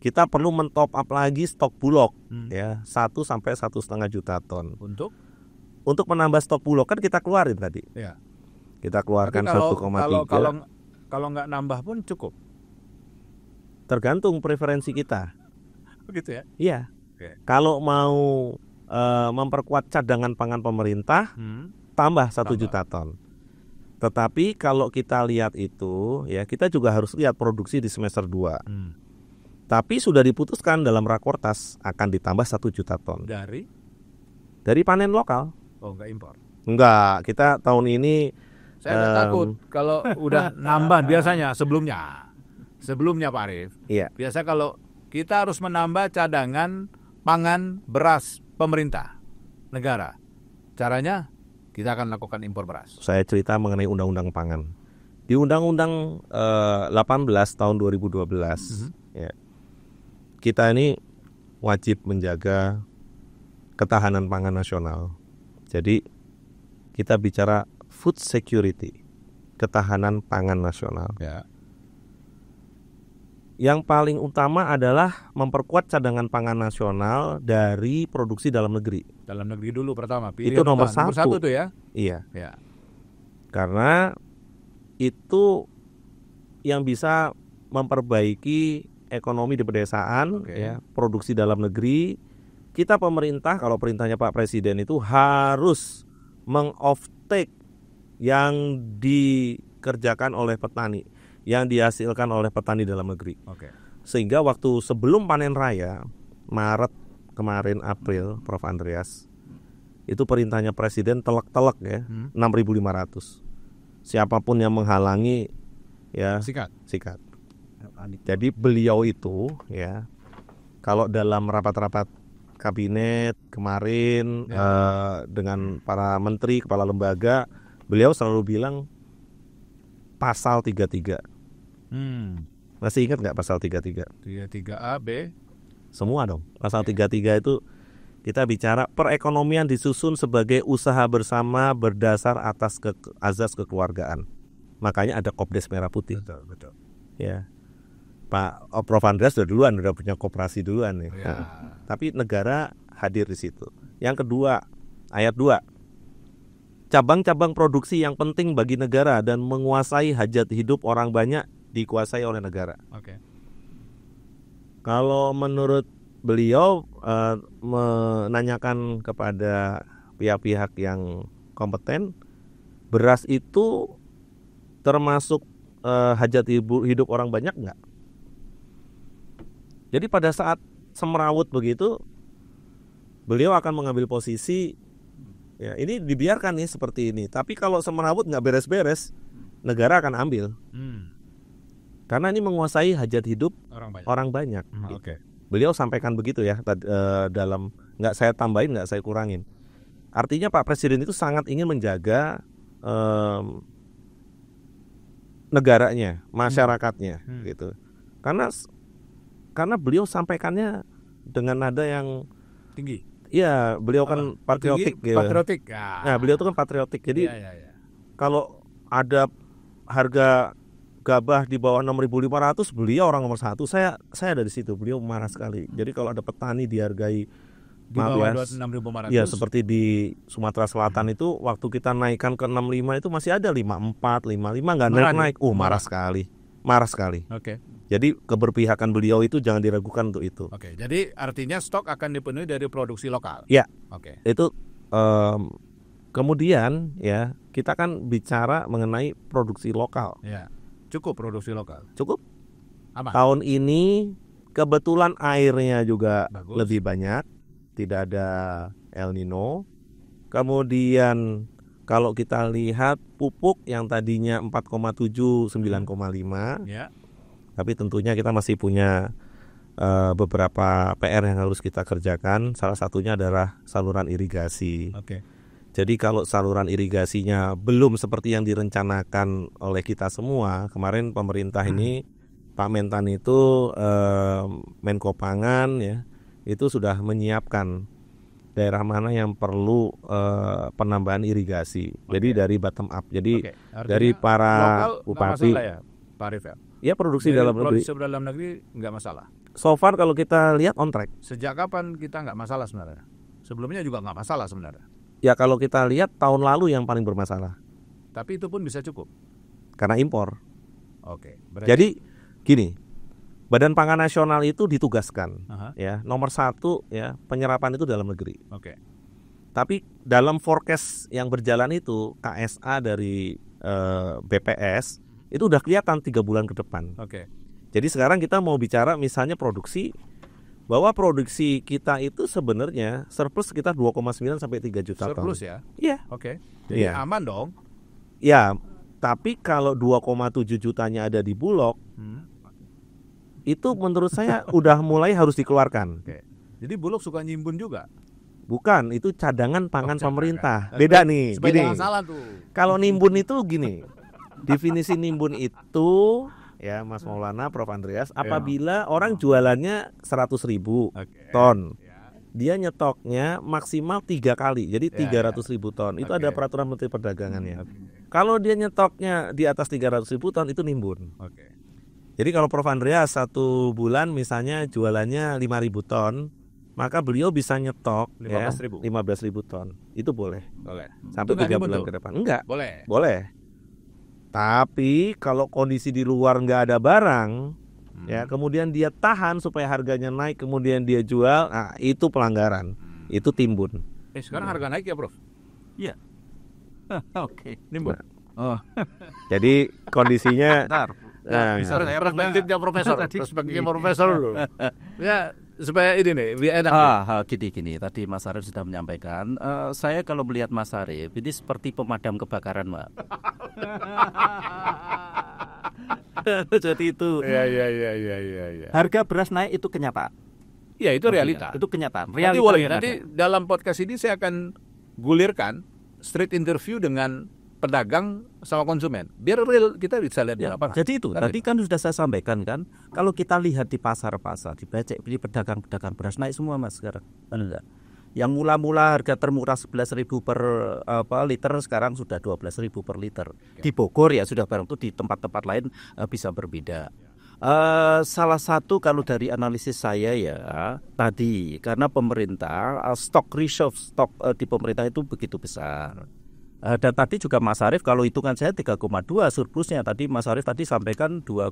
kita perlu mentop up lagi stok Bulog, ya 1 sampai 1,5 juta ton. Untuk menambah stok Bulog kan kita keluarin tadi, ya. Kita keluarkan 1,3. Kalau nggak nambah pun cukup. Tergantung preferensi kita. Begitu ya? Iya. Oke. Kalau mau memperkuat cadangan pangan pemerintah, tambah 1 juta ton. Tetapi kalau kita lihat itu, ya kita juga harus lihat produksi di semester 2. Tapi sudah diputuskan dalam Rakortas akan ditambah 1 juta ton. Dari panen lokal. Oh, nggak impor? Enggak, kita tahun ini saya takut kalau udah nambah biasanya sebelumnya Pak Arief. Iya. Biasa kalau kita harus menambah cadangan pangan beras pemerintah negara. Caranya kita akan lakukan impor beras. Saya cerita mengenai undang-undang pangan. Di Undang-Undang 18 tahun 2012, ya, kita ini wajib menjaga ketahanan pangan nasional. Jadi kita bicara food security, ketahanan pangan nasional. Ya. Yang paling utama adalah memperkuat cadangan pangan nasional dari produksi dalam negeri. Dalam negeri dulu pertama. Itu nomor 1. Nomor 1 tuh ya? Iya. Ya. Karena itu yang bisa memperbaiki ekonomi di pedesaan, ya, produksi dalam negeri. Kita pemerintah, kalau perintahnya Pak Presiden itu harus meng-offtake yang dikerjakan oleh petani, yang dihasilkan oleh petani dalam negeri. Sehingga waktu sebelum panen raya, Maret kemarin, April, Prof. Andreas, itu perintahnya Presiden telak-telak ya, 6.500. Siapapun yang menghalangi, ya sikat. Jadi beliau itu, ya, kalau dalam rapat-rapat kabinet kemarin dengan para menteri, kepala lembaga, beliau selalu bilang pasal 33. Masih ingat nggak pasal 33? 33A, B? Semua dong. Pasal 33 itu kita bicara perekonomian disusun sebagai usaha bersama berdasar atas azas kekeluargaan. Makanya ada Kopdes Merah Putih. Betul. Ya. Pak Prof. Andreas udah punya koperasi duluan nih. Ya. Tapi negara hadir di situ. Yang kedua, ayat 2. Cabang-cabang produksi yang penting bagi negara dan menguasai hajat hidup orang banyak dikuasai oleh negara. Kalau menurut beliau menanyakan kepada pihak-pihak yang kompeten, beras itu termasuk hajat hidup orang banyak nggak? Jadi pada saat semrawut begitu, beliau akan mengambil posisi, ya ini dibiarkan nih seperti ini. Tapi kalau semrawut nggak beres-beres, negara akan ambil. Karena ini menguasai hajat hidup orang banyak. Beliau sampaikan begitu ya, dalam, nggak saya tambahin, nggak saya kurangin. Artinya Pak Presiden itu sangat ingin menjaga negaranya, masyarakatnya, gitu. Karena beliau sampaikannya dengan nada yang tinggi. Iya, beliau kan patriotik. Gitu. Patriotik. Nah, beliau itu kan patriotik. Jadi kalau ada harga gabah di bawah 6.500, beliau orang nomor 1. Saya ada di situ. Beliau marah sekali. Jadi kalau ada petani dihargai di bawah 6.500. Ya, seperti di Sumatera Selatan itu waktu kita naikkan ke 65 itu masih ada 54, 55 nggak naik. Marah sekali. Jadi keberpihakan beliau itu jangan diragukan untuk itu. Oke, jadi artinya stok akan dipenuhi dari produksi lokal. Ya, Oke. itu kemudian ya kita kan bicara mengenai produksi lokal. Ya. Cukup produksi lokal. Cukup. Aman. Tahun ini kebetulan airnya juga Bagus. lebih banyak, tidak ada El Nino. Kemudian kalau kita lihat pupuk yang tadinya 4,7 9,5, Ya. tapi tentunya kita masih punya beberapa PR yang harus kita kerjakan. Salah satunya adalah saluran irigasi. Oke. Jadi kalau saluran irigasinya belum seperti yang direncanakan oleh kita semua, kemarin pemerintah ini Pak Mentan itu Menko Pangan ya, itu sudah menyiapkan daerah mana yang perlu penambahan irigasi. Jadi dari bottom up. Jadi Artinya dari para lokal nggak bupati masalah ya, Pak Arif ya? ya produksi Dari dalam negeri. produksi dalam negeri nggak masalah. So far kalau kita lihat on track. Sejak kapan kita nggak masalah sebenarnya? Sebelumnya juga nggak masalah sebenarnya. Ya kalau kita lihat tahun lalu yang paling bermasalah Tapi itu pun bisa cukup. karena impor. Oke. Jadi gini, Badan Pangan Nasional itu ditugaskan Aha. ya nomor 1 ya penyerapan itu dalam negeri. Oke. Tapi dalam forecast yang berjalan itu KSA dari BPS itu udah kelihatan 3 bulan ke depan. Oke. Jadi sekarang kita mau bicara misalnya produksi, bahwa produksi kita itu sebenarnya surplus sekitar 2,9 sampai 3 juta ton. Surplus ya. Iya. Oke. Jadi Iya. aman dong. Ya, tapi kalau 2,7 jutanya ada di Bulog, itu menurut saya udah mulai harus dikeluarkan. Oke. Jadi Bulog suka nyimbun juga. Bukan, itu cadangan pangan cadangan. pemerintah. Beda nih, Supaya gini. jangan salah tuh. Kalau nimbun itu gini. Definisi nimbun itu ya Mas Maulana, Prof Andreas, apabila orang jualannya 100.000 Oke. ton, Ya. dia nyetoknya maksimal 3 kali, jadi 300.000 ton. Itu ada Oke. peraturan Menteri Perdagangannya. Oke. Kalau dia nyetoknya di atas 300.000 ton itu nimbun. Oke. Jadi kalau Prof Andreas 1 bulan misalnya jualannya 5.000 ton, maka beliau bisa nyetok 15.000. 15.000 ton. Itu boleh Boleh. sampai Itu nggak 3 nimbun bulan tuh? ke depan. Enggak, Boleh. boleh. Tapi kalau kondisi di luar nggak ada barang, ya kemudian dia tahan supaya harganya naik, kemudian dia jual, nah itu pelanggaran, itu timbun. Sekarang harga naik ya, Prof? Iya. Oke. Nimbun. Oh, Jadi kondisinya, bentar. nah, Perspektifnya Profesor. Perspektifnya Profesor dulu. Ya, supaya ini nih, biar enak. Gini. Tadi Mas Arif sudah menyampaikan. Saya kalau melihat Mas Arif ini seperti pemadam kebakaran, Pak. Jadi itu. Iya. Harga beras naik itu kenyataan. Ya, itu realita. Itu kenyataan. Nanti dalam podcast ini saya akan gulirkan street interview dengan pedagang sama konsumen. Biar real kita bisa lihat di Ya, lapangan. jadi itu tadi kan sudah saya sampaikan kan, kalau kita lihat di pasar-pasar, di pedagang-pedagang beras naik semua Mas sekarang. Benar. Yang mula-mula harga termurah 11.000 per liter sekarang sudah 12.000 per liter. Di Bogor ya sudah barang itu, di tempat-tempat lain bisa berbeda. Salah satu kalau dari analisis saya ya tadi karena pemerintah stok reserve stok di pemerintah itu begitu besar. Dan tadi juga Mas Arif kalau hitungan saya 3,2 surplusnya, tadi Mas Arif tadi sampaikan 2,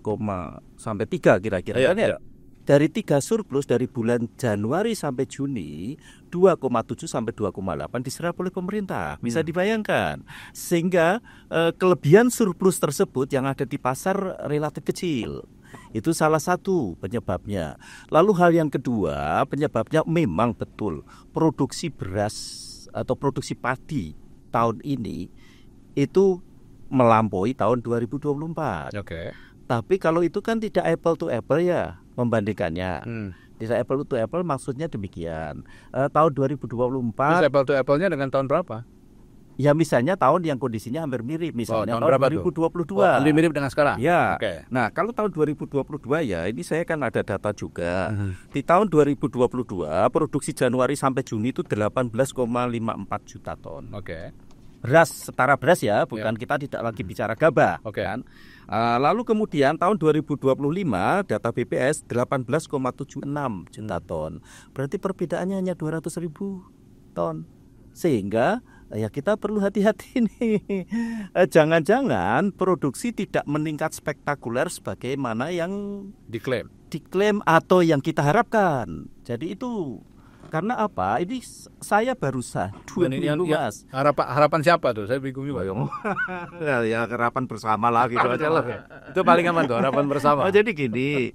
sampai 3 kira-kira kan ya. Dari 3 surplus dari bulan Januari sampai Juni 2,7 sampai 2,8 diserap oleh pemerintah. Bisa dibayangkan. Sehingga kelebihan surplus tersebut yang ada di pasar relatif kecil. Itu salah satu penyebabnya. Lalu hal yang kedua, penyebabnya memang betul produksi beras atau produksi padi tahun ini itu melampaui tahun 2024. Oke. Tapi kalau itu kan tidak apple to apple ya membandingkannya. Tidak apple to apple maksudnya demikian. Tahun 2024 Terus apple to apple-nya dengan tahun berapa? ya misalnya tahun yang kondisinya hampir mirip, misalnya tahun tahun berapa 2022. Lebih mirip dengan sekarang? Ya. Oke. Nah, kalau tahun 2022 ya, ini saya kan ada data juga. Di tahun 2022 produksi Januari sampai Juni itu 18,54 juta ton. Oke. Beras, setara beras ya, bukan kita tidak lagi bicara gabah. Oke. Kan? Lalu kemudian tahun 2025 data BPS 18,76 juta ton. Berarti perbedaannya hanya 200.000 ton. Sehingga ya kita perlu hati-hati nih. Jangan-jangan produksi tidak meningkat spektakuler sebagaimana yang diklaim atau yang kita harapkan. Jadi itu karena apa? Ini saya barusan 2 minggu, Mas. Harapan siapa tuh? Saya bingung juga. Ya harapan bersama lah gitu aja lah. Itu paling aman tuh, harapan bersama. Jadi gini,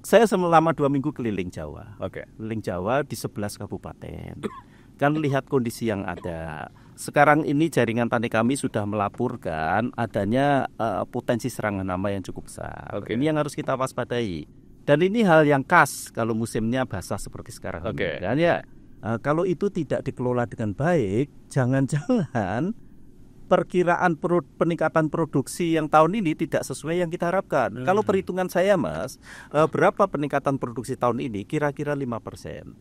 saya selama 2 minggu keliling Jawa. Oke. Keliling Jawa di 11 kabupaten. Kan lihat kondisi yang ada. Sekarang ini jaringan tani kami sudah melaporkan adanya potensi serangan hama yang cukup besar. Oke. Ini yang harus kita waspadai. Dan ini hal yang khas kalau musimnya basah seperti sekarang. Oke. Dan ya kalau itu tidak dikelola dengan baik, jangan-jangan perkiraan peningkatan produksi yang tahun ini tidak sesuai yang kita harapkan. Kalau perhitungan saya, Mas, berapa peningkatan produksi tahun ini? Kira-kira 5%.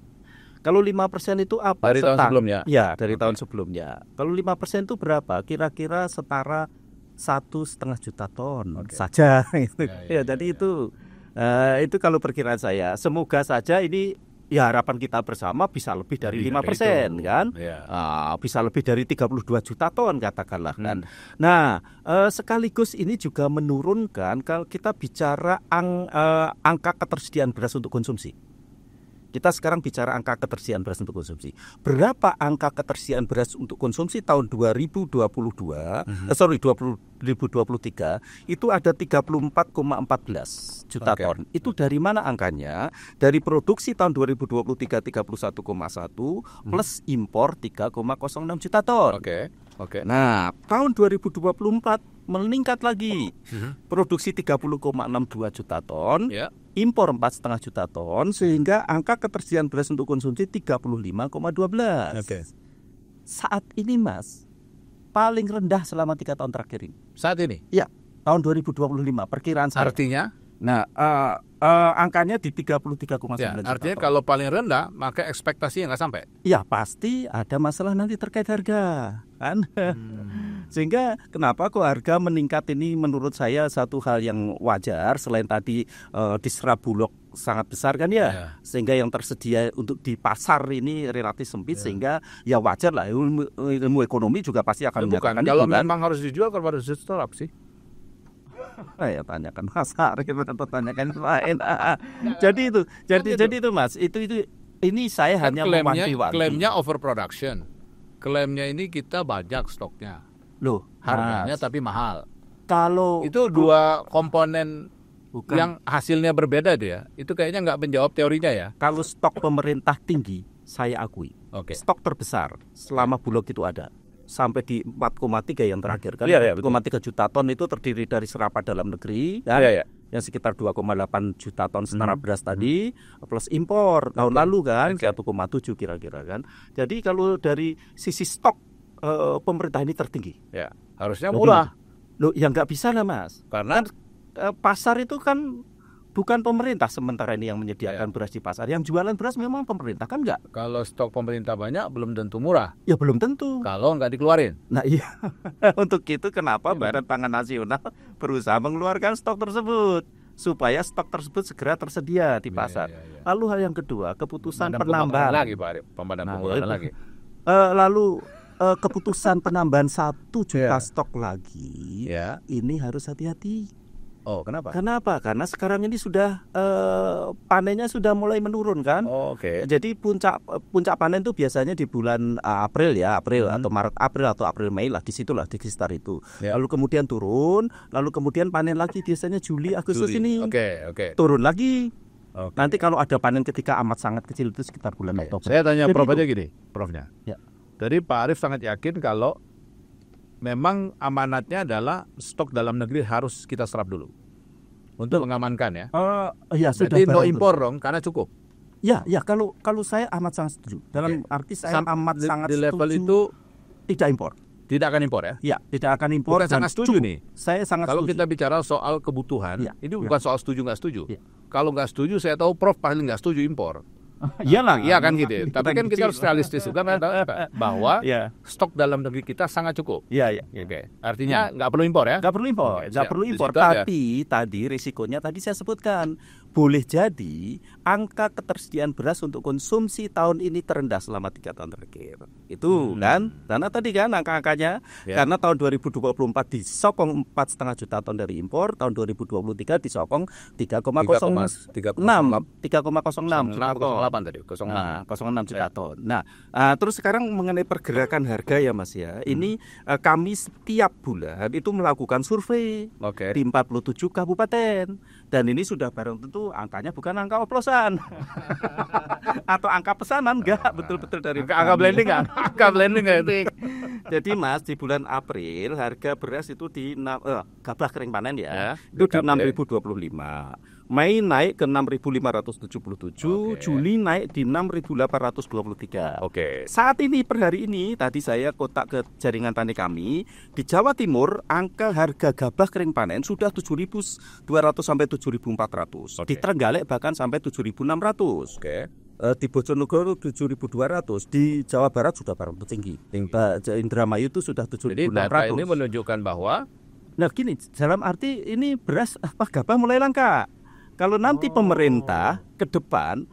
Kalau 5% itu apa? Dari tahun sebelumnya? Ya, dari tahun sebelumnya. Kalau 5% itu berapa? Kira-kira setara 1,5 juta ton saja. Ya, jadi itu kalau perkiraan saya. Semoga saja ini ya harapan kita bersama bisa lebih dari 5%, kan? Ya. Bisa lebih dari 32 juta ton katakanlah kan. Nah, sekaligus ini juga menurunkan kalau kita bicara angka ketersediaan beras untuk konsumsi. Kita sekarang bicara angka ketersediaan beras untuk konsumsi. Berapa angka ketersediaan beras untuk konsumsi tahun 2023 itu ada 34,14 juta ton. Itu dari mana angkanya? Dari produksi tahun 2023 31,1 plus impor 3,06 juta ton. Oke. Nah, tahun 2024 meningkat lagi. Produksi 30,62 juta ton. Impor 4,5 juta ton, sehingga angka ketersediaan beras untuk konsumsi 35,12. Saat ini, Mas, paling rendah selama 3 tahun terakhir ini. Saat ini? Ya, tahun 2025 perkiraan saya. Artinya? Nah, angkanya di 33,9 juta. Artinya ton. Kalau paling rendah, maka ekspektasinya nggak sampai. Ya, pasti ada masalah nanti terkait harga, kan? Sehingga kenapa kok harga meningkat ini menurut saya satu hal yang wajar, selain tadi diserap Bulog sangat besar kan ya. Sehingga yang tersedia untuk di pasar ini relatif sempit, sehingga ya wajar lah, ilmu ekonomi juga pasti akan menyatakan kalau itu, memang harus dijual kepada stop sih. Ya tanyakan Mas Arif atau tanyakan lain. Jadi itu Mas, ini saya kan hanya mewanti-wanti. Klaimnya overproduction. Klaimnya ini kita banyak stoknya. Loh, harganya tapi mahal. Kalau itu 2 komponen yang hasilnya berbeda dia. Itu kayaknya nggak menjawab teorinya ya. Kalau stok pemerintah tinggi, saya akui. Stok terbesar selama Bulog itu ada. Sampai di 4,3 yang terakhir kan. 4,3 juta ton itu terdiri dari serapan dalam negeri kan? Yang sekitar 2,8 juta ton setara beras tadi plus impor tahun lalu kan 1,7 kira-kira kan. Jadi kalau dari sisi stok pemerintah ini tertinggi. Ya, harusnya murah. Loh, ya nggak bisa lah, Mas. Karena pasar itu kan bukan pemerintah sementara ini yang menyediakan beras di pasar. Yang jualan beras memang pemerintah kan nggak? Kalau stok pemerintah banyak belum tentu murah. Ya belum tentu. Kalau nggak dikeluarin. Nah iya. Untuk itu kenapa Badan Pangan Nasional berusaha mengeluarkan stok tersebut supaya stok tersebut segera tersedia di pasar. Lalu hal yang kedua, keputusan penambahan lagi Pak Arif, lagi. Lalu keputusan penambahan 1 juta stok lagi, ini harus hati-hati. Oh, kenapa? Karena sekarang ini sudah panennya sudah mulai menurun kan. Jadi puncak panen itu biasanya di bulan April atau Maret atau April Mei lah, di situlah di sekitar itu. Lalu kemudian turun, lalu kemudian panen lagi biasanya Juli Agustus ini. Turun lagi. Nanti kalau ada panen ketika amat sangat kecil itu sekitar bulan Oktober. Saya tanya Prof aja gini, Profnya. Jadi Pak Arif sangat yakin kalau memang amanatnya adalah stok dalam negeri harus kita serap dulu untuk mengamankan ya. Sudah. Jadi no impor dong, karena cukup. Ya, kalau saya amat sangat setuju. Dalam arti saya amat sangat di level setuju. Itu tidak impor. Tidak akan impor ya? Ya, tidak akan impor. Bukan sangat setuju nih. Saya sangat kalau setuju. Kita bicara soal kebutuhan, ini bukan soal setuju nggak setuju. Kalau nggak setuju, saya tahu Prof paling nggak setuju impor. Iya kan gitu. Tapi kan kita harus realistis juga bahwa stok dalam negeri kita sangat cukup. Iya. Artinya nggak perlu impor ya? Nggak perlu impor. Tapi tadi risikonya tadi saya sebutkan boleh jadi angka ketersediaan beras untuk konsumsi tahun ini terendah selama 3 tahun terakhir. Itu kan, karena tadi kan angka-angkanya, karena tahun 2024 disokong 4,5 juta ton dari impor, tahun 2023 disokong 3,06 tadi, 06 juta ton. Nah, terus sekarang mengenai pergerakan harga ya Mas ya, ini kami setiap bulan itu melakukan survei di 47 kabupaten, dan ini sudah barang tentu angkanya bukan angka oplosan atau angka pesanan, enggak, betul-betul dari angka blending kan? Jadi Mas, di bulan April harga beras itu di gabah kering panen itu di 6.025. Mei naik ke 6.577, Juli naik di 6.823. Saat ini per hari ini tadi saya kontak ke jaringan tani kami di Jawa Timur, angka harga gabah kering panen sudah 7.200 sampai 7.400. Di Trenggalek bahkan sampai 7.600. Di Bojonegoro 7.200, di Jawa Barat sudah barang tertinggi. Indramayu itu sudah 7.600. Jadi data ini menunjukkan bahwa gini, dalam arti ini beras gabah mulai langka. Kalau nanti pemerintah ke depan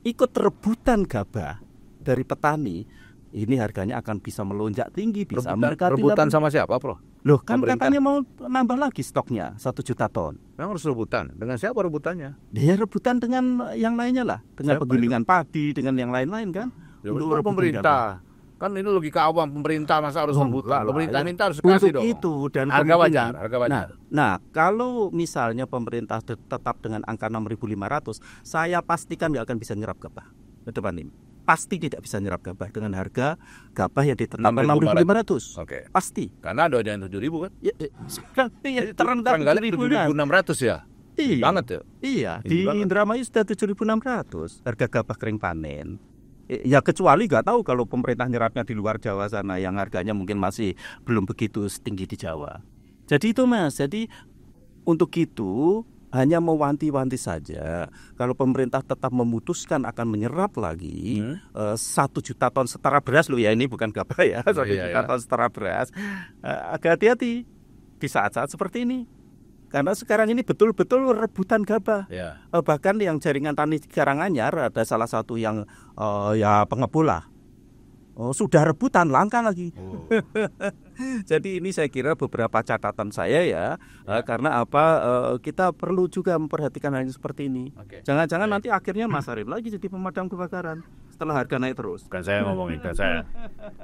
ikut rebutan gabah dari petani, ini harganya akan bisa melonjak tinggi, bisa mendekati. Rebutan sama siapa, Bro? Loh, kan katanya mau nambah lagi stoknya 1 juta ton. Memang harus rebutan. Dengan siapa rebutannya? Dia rebutan dengan yang lainnya lah, dengan penggilingan padi, dengan yang lain-lain kan. Untuk pemerintah. Kan ini logika awam, pemerintah masa harus rebutan. Pemerintah minta harus kasih dong. Itu dan harga wajar. Nah, kalau misalnya pemerintah tetap dengan angka 6.500, saya pastikan nggak akan bisa nyerap gabah ke depan ini. Pasti tidak bisa nyerap gabah dengan harga gabah yang ditetapkan 6.500. Pasti. Karena ada yang 7.000 kan? Terendah 7.600 ya. Iya. Banget ya. Iya, di Indramayu sudah 7.600 harga gabah kering panen. Ya kecuali nggak tahu kalau pemerintah nyerapnya di luar Jawa sana yang harganya mungkin masih belum begitu setinggi di Jawa. Jadi itu Mas, jadi untuk itu hanya mewanti-wanti saja. Kalau pemerintah tetap memutuskan akan menyerap lagi 1 juta ton setara beras loh ya, ini bukan gabah ya, 1 juta ton setara beras, agak hati-hati di saat-saat seperti ini. Karena sekarang ini betul-betul rebutan gabah. Bahkan yang jaringan tani Karanganyar ada salah satu yang pengepul lah. Sudah rebutan, langka lagi. Jadi ini saya kira beberapa catatan saya ya. Karena kita perlu juga memperhatikan hal yang seperti ini. Jangan-jangan nanti akhirnya Mas Arif lagi jadi pemadam kebakaran setelah harga naik terus. Kan saya ngomongin, kan saya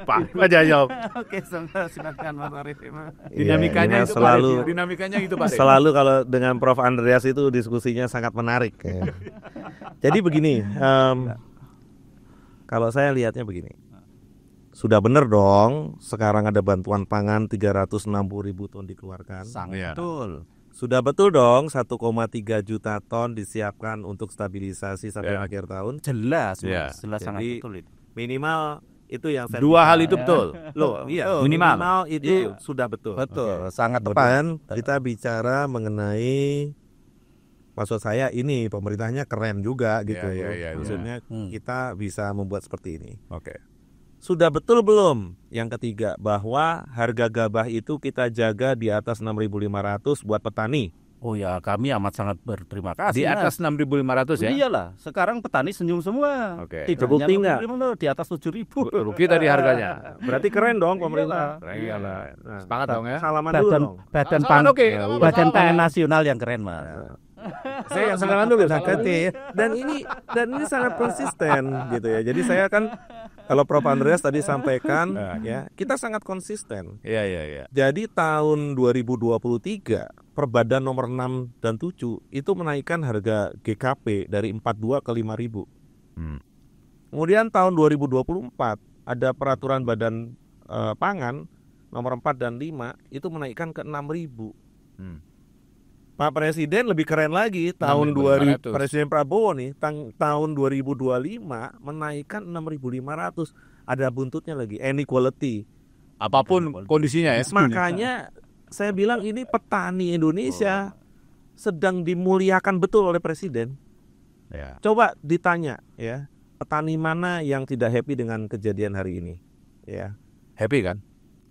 Pak aja jawab. Oke, silakan Mas Arif. Dinamikanya itu selalu, dinamikanya itu Pak. Selalu kalau dengan Prof Andreas itu diskusinya sangat menarik. Jadi begini, kalau saya lihatnya begini. Sudah benar dong, sekarang ada bantuan pangan 360.000 ton dikeluarkan. Sangat betul. Sudah betul dong 1,3 juta ton disiapkan untuk stabilisasi sampai akhir tahun. Jelas, jelas sangat Jadi, betul itu. Minimal itu yang saya dua hal itu betul. Loh, minimal itu sudah betul. Betul, sangat Depan kita bicara mengenai, maksud saya ini pemerintahnya keren juga gitu. Maksudnya kita bisa membuat seperti ini. Sudah betul belum yang ketiga bahwa harga gabah itu kita jaga di atas 6.500 buat petani? Oh ya, kami amat sangat berterima kasih. Di atas 6.500 ya? Iyalah, sekarang petani senyum semua. Terbukti nggak? Di atas 7.000. Rugi tadi harganya. Berarti keren dong pemerintah. Iyalah. Semangat dong ya. Salaman dulu dong. Badan Pangan Nasional yang keren, Mas. Saya yang salaman dulu dan ini sangat konsisten gitu ya. Jadi saya kan, kalau Prof Andreas tadi sampaikan ya, kita sangat konsisten. Iya. Jadi tahun 2023 Perbadan nomor 6 dan 7 itu menaikkan harga GKP dari 42 ke 5.000. Kemudian tahun 2024 ada peraturan Badan Pangan nomor 4 dan 5 itu menaikkan ke 6.000. Pak Presiden lebih keren lagi, tahun 2000 Presiden Prabowo nih tahun 2025 menaikkan 6.500. Ada buntutnya lagi, inequality. Apapun kondisinya ya. Makanya saya bilang ini petani Indonesia sedang dimuliakan betul oleh Presiden. Coba ditanya ya, petani mana yang tidak happy dengan kejadian hari ini? Ya. Happy kan?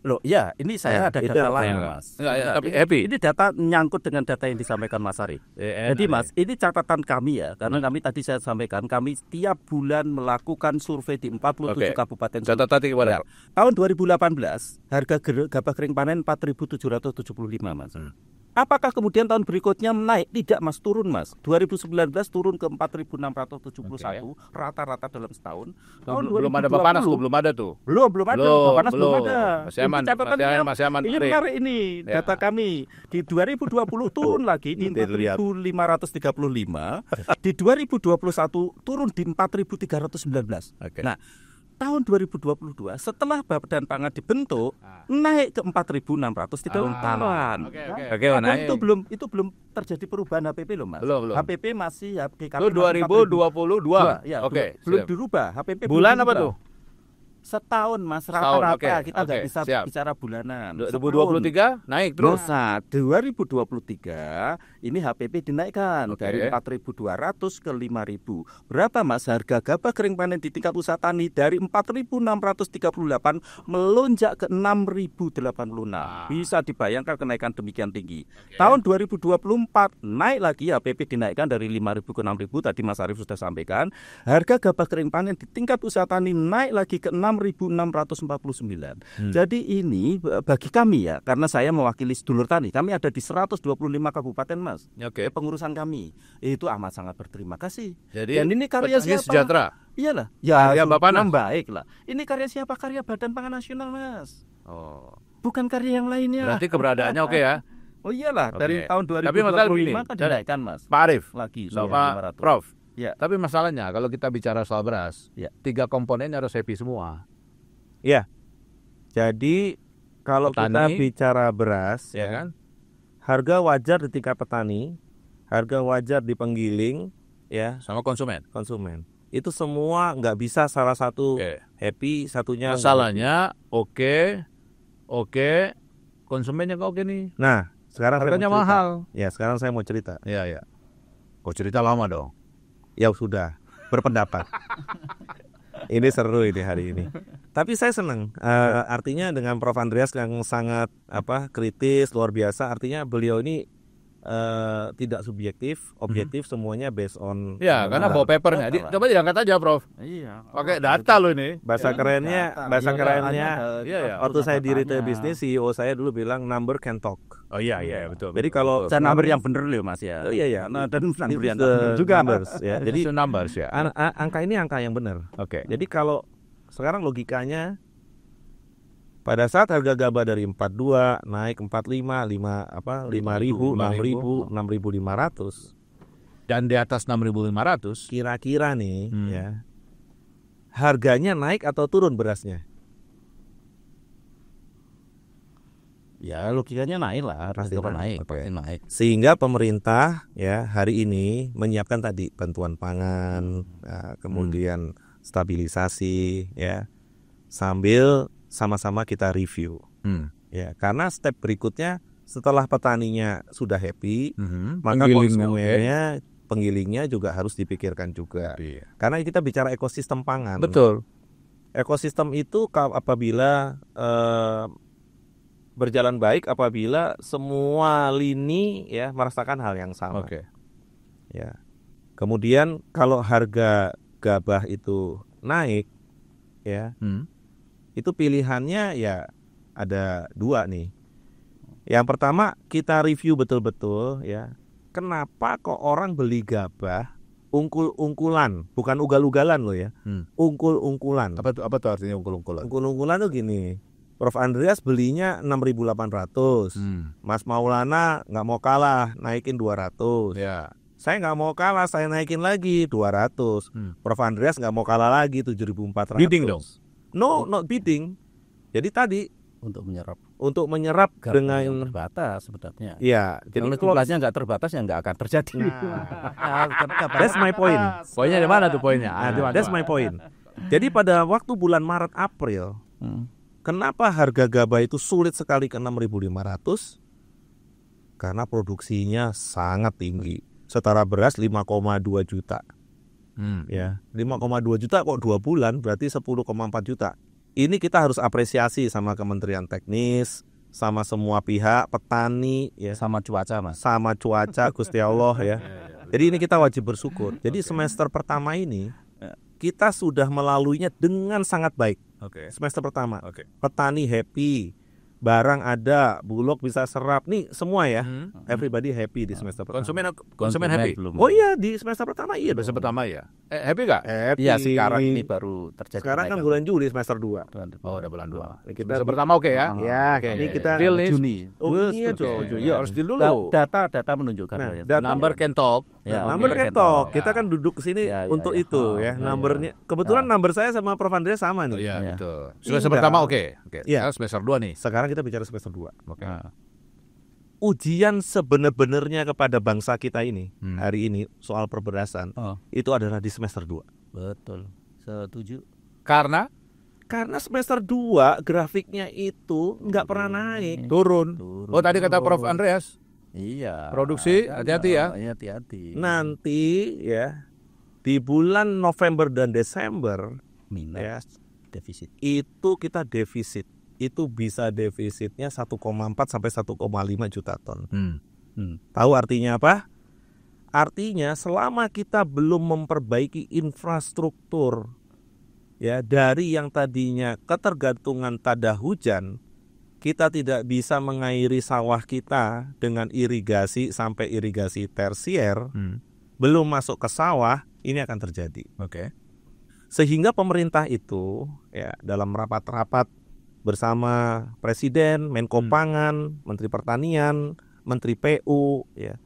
Loh, ya, ini saya ada itu data yang lain, saya- Mas. Enggak, Ya, tapi happy. Ini data nyangkut dengan data yang disampaikan Mas Ari. Jadi, Mas, ini catatan kami ya, karena kami tadi saya sampaikan, kami setiap bulan melakukan survei di 47 Oke. kabupaten. Catat tadi gimana? Tahun 2018, harga gabah kering panen 4.775, Mas. Apakah kemudian tahun berikutnya naik? Tidak, Mas, turun, Mas. 2019 turun ke 4.671 rata-rata dalam setahun. Tahun Belum ada 2020 Bapanas tuh, belum ada tuh. belum ada, Bapanas belum ada. Masih aman, Ini catatannya masih aman. ini menarik ini Ya. data kami di 2020 turun lagi di Nanti lihat. 4.535, di 2021 turun di 4.319. Oke. Nah, tahun 2022 setelah Badan Pangan dibentuk naik ke 4.638. Oke, Nah, naik. itu belum terjadi perubahan HPP loh, Mas. Belum. HPP masih Itu 2022. Ya, Oke. belum siap. dirubah. HPP Bulan belum apa dirubah. tuh? Setahun, Mas, Setahun, rata-rata oke, kita nggak oke, bisa siap. bicara bulanan. 2023 naik terus. Nah, 2023 ini HPP dinaikkan Oke. dari 4.200 ke 5.000. Berapa, Mas, harga gabah kering panen di tingkat usaha tani dari 4.638 melonjak ke 6.086. Bisa dibayangkan kenaikan demikian tinggi. Tahun 2024 naik lagi, HPP dinaikkan dari 5.000 ke 6.000. Tadi Mas Arief sudah sampaikan. Harga gabah kering panen di tingkat usaha tani naik lagi ke 6.649. Jadi ini bagi kami ya, karena saya mewakili sedulur tani, kami ada di 125 kabupaten, Mas. Oke. Pengurusan kami itu amat sangat berterima kasih. Jadi Dan ini karya petani siapa? sejahtera. Iyalah. Ya, Karya Bapanas. baik lah. Ini karya siapa? Karya Badan Pangan Nasional, Mas. Oh. Bukan karya yang lainnya. Berarti keberadaannya oke ya. Oh iyalah, dari Oke. tahun Tapi masalah 2025 begini, kan dinaikkan, Mas. Pak Arief, Lagi Pak 500. Prof. Ya. Tapi masalahnya kalau kita bicara soal beras, Ya. 3 komponen harus happy semua. Ya. Jadi kalau kita Petani, bicara beras, Ya kan? harga wajar di tingkat petani, harga wajar di penggiling, ya Sama konsumen. konsumen. Itu semua nggak bisa salah satu Oke. happy, satunya nggak Masalahnya oke, konsumennya nggak oke nih. happy. Nah, sekarang saya Harganya mau cerita. mahal. Ya, sekarang saya mau cerita. Iya, iya. Kok cerita lama dong? Ya sudah, berpendapat. Ini seru ini hari ini. Tapi saya senang. Artinya dengan Prof Andreas yang sangat kritis, luar biasa. Artinya beliau ini tidak subjektif, objektif, semuanya based on Ya, karena bawa papernya. Coba diangkat aja, Prof. Iya. Pakai data lo ini. bahasa kerennya. Iya, ya. Waktu saya di retail bisnis, CEO saya dulu bilang number can talk. Oh iya, betul. Jadi kalau Dan number yang bener loh, Mas ya. Oh, iya. Nah, dan number It's yang the bener juga, Mas. numbers, ya. Jadi Jadi itu numbers ya. angka ini angka yang benar. Oke. Jadi kalau sekarang logikanya pada saat harga gabah dari 42 naik 45, 5.000, 6.000, 6.500, Dan di atas 6.500, kira-kira nih ya. Harganya naik atau turun berasnya? Ya, logikanya naik lah, Pasti naik, naik. pasti naik. Sehingga pemerintah ya hari ini menyiapkan tadi bantuan pangan, kemudian stabilisasi ya. Sambil sama-sama kita review. Ya, karena step berikutnya setelah petaninya sudah happy, maka konsumennya, penggilingnya juga harus dipikirkan juga. Iya. Karena kita bicara ekosistem pangan. Betul. Ekosistem itu apabila berjalan baik, apabila semua lini ya merasakan hal yang sama. Oke. Ya. Kemudian kalau harga gabah itu naik, ya, itu pilihannya ya ada 2 nih. Yang pertama kita review betul-betul ya. Kenapa kok orang beli gabah ungkul-ungkulan, bukan ugal-ugalan loh ya. Ungkul-ungkulan. Apa tuh artinya ungkul-ungkulan? Ungkul-ungkulan tuh gini. Prof Andreas belinya 6.800. Mas Maulana nggak mau kalah, naikin 200. Ya. Saya nggak mau kalah, saya naikin lagi 200. Prof Andreas nggak mau kalah lagi 7.400. Bidding dong? No, not bidding. Jadi tadi Untuk menyerap dengan yang terbatas sebenarnya. ya. Jadi Kalau jumlahnya nggak terbatas ya nggak akan terjadi. that's my point. Poinnya di mana tuh poinnya? That's my point. Jadi pada waktu bulan Maret April, kenapa harga gabah itu sulit sekali ke 6.500? Karena produksinya sangat tinggi. Setara beras 5,2 juta. Ya, 5,2 juta kok 2 bulan berarti 10,4 juta. ini kita harus apresiasi sama Kementerian Teknis, sama semua pihak, petani, ya, Sama cuaca, Mas. sama cuaca, Gusti Allah ya. Jadi ini kita wajib bersyukur. Jadi semester pertama ini kita sudah melaluinya dengan sangat baik. Semester pertama, petani happy, barang ada, Bulog bisa serap, nih semua ya, everybody happy di semester pertama. Konsumen happy. belum. Oh iya, di semester pertama iya. Semester dong. pertama ya. Happy gak? Happy. Iya, sekarang ini baru terjadi. Sekarang kan kenaikan. bulan Juli semester 2. Oh, udah bulan 2. Kita Semester pertama oke ya. ya, ini kita Deal nih. Juni. Oh iya dong, Ya, harus deal dulu. Data menunjukkan. Nah, ya. data- Number can talk. Ya, number oke. ketok. Kita kan duduk ke sini Ya, ya, untuk ya. itu Oh, ya. ya, Numbernya ya. kebetulan number saya sama Prof Andreas sama Oh, nih. iya, Ya. betul. Semester Indah. pertama oke. Iya. Sekarang semester 2 nih. Sekarang kita bicara semester 2. Oke. Ujian sebenar-benarnya kepada bangsa kita ini hari ini soal perberasan Oh. itu adalah di semester 2. Betul. Setuju. Karena Karena semester 2 grafiknya itu nggak pernah naik. turun. Turun. Oh, tadi kata Prof Andreas. Iya. Produksi, hati-hati ya. Hati-hati. Nanti ya di bulan November dan Desember minus defisit. itu kita defisit. Itu bisa defisitnya 1,4 sampai 1,5 juta ton. Tahu artinya apa? Artinya selama kita belum memperbaiki infrastruktur ya dari yang tadinya ketergantungan tada hujan, kita tidak bisa mengairi sawah kita dengan irigasi sampai irigasi tersier, belum masuk ke sawah, ini akan terjadi. Oke. Sehingga pemerintah itu ya dalam rapat-rapat bersama Presiden, Menko Pangan, Menteri Pertanian, Menteri PU, ya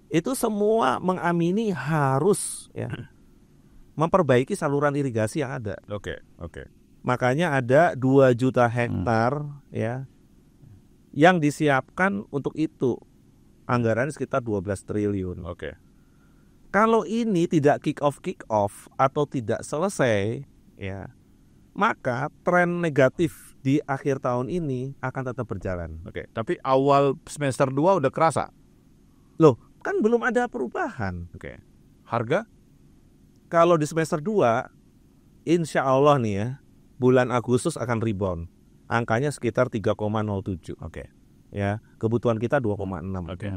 itu semua mengamini harus ya memperbaiki saluran irigasi yang ada. Oke. Makanya ada 2 juta hektar ya yang disiapkan untuk itu. Anggarannya sekitar 12 triliun. Oke. Kalau ini tidak kick off atau tidak selesai ya, maka tren negatif di akhir tahun ini akan tetap berjalan. Oke. Tapi awal semester 2 udah kerasa. Loh, kan belum ada perubahan. Oke. Harga? Kalau di semester 2, insya Allah nih ya, bulan Agustus akan rebound. Angkanya sekitar 3,07. Oke. Ya, kebutuhan kita 2,6. Oke.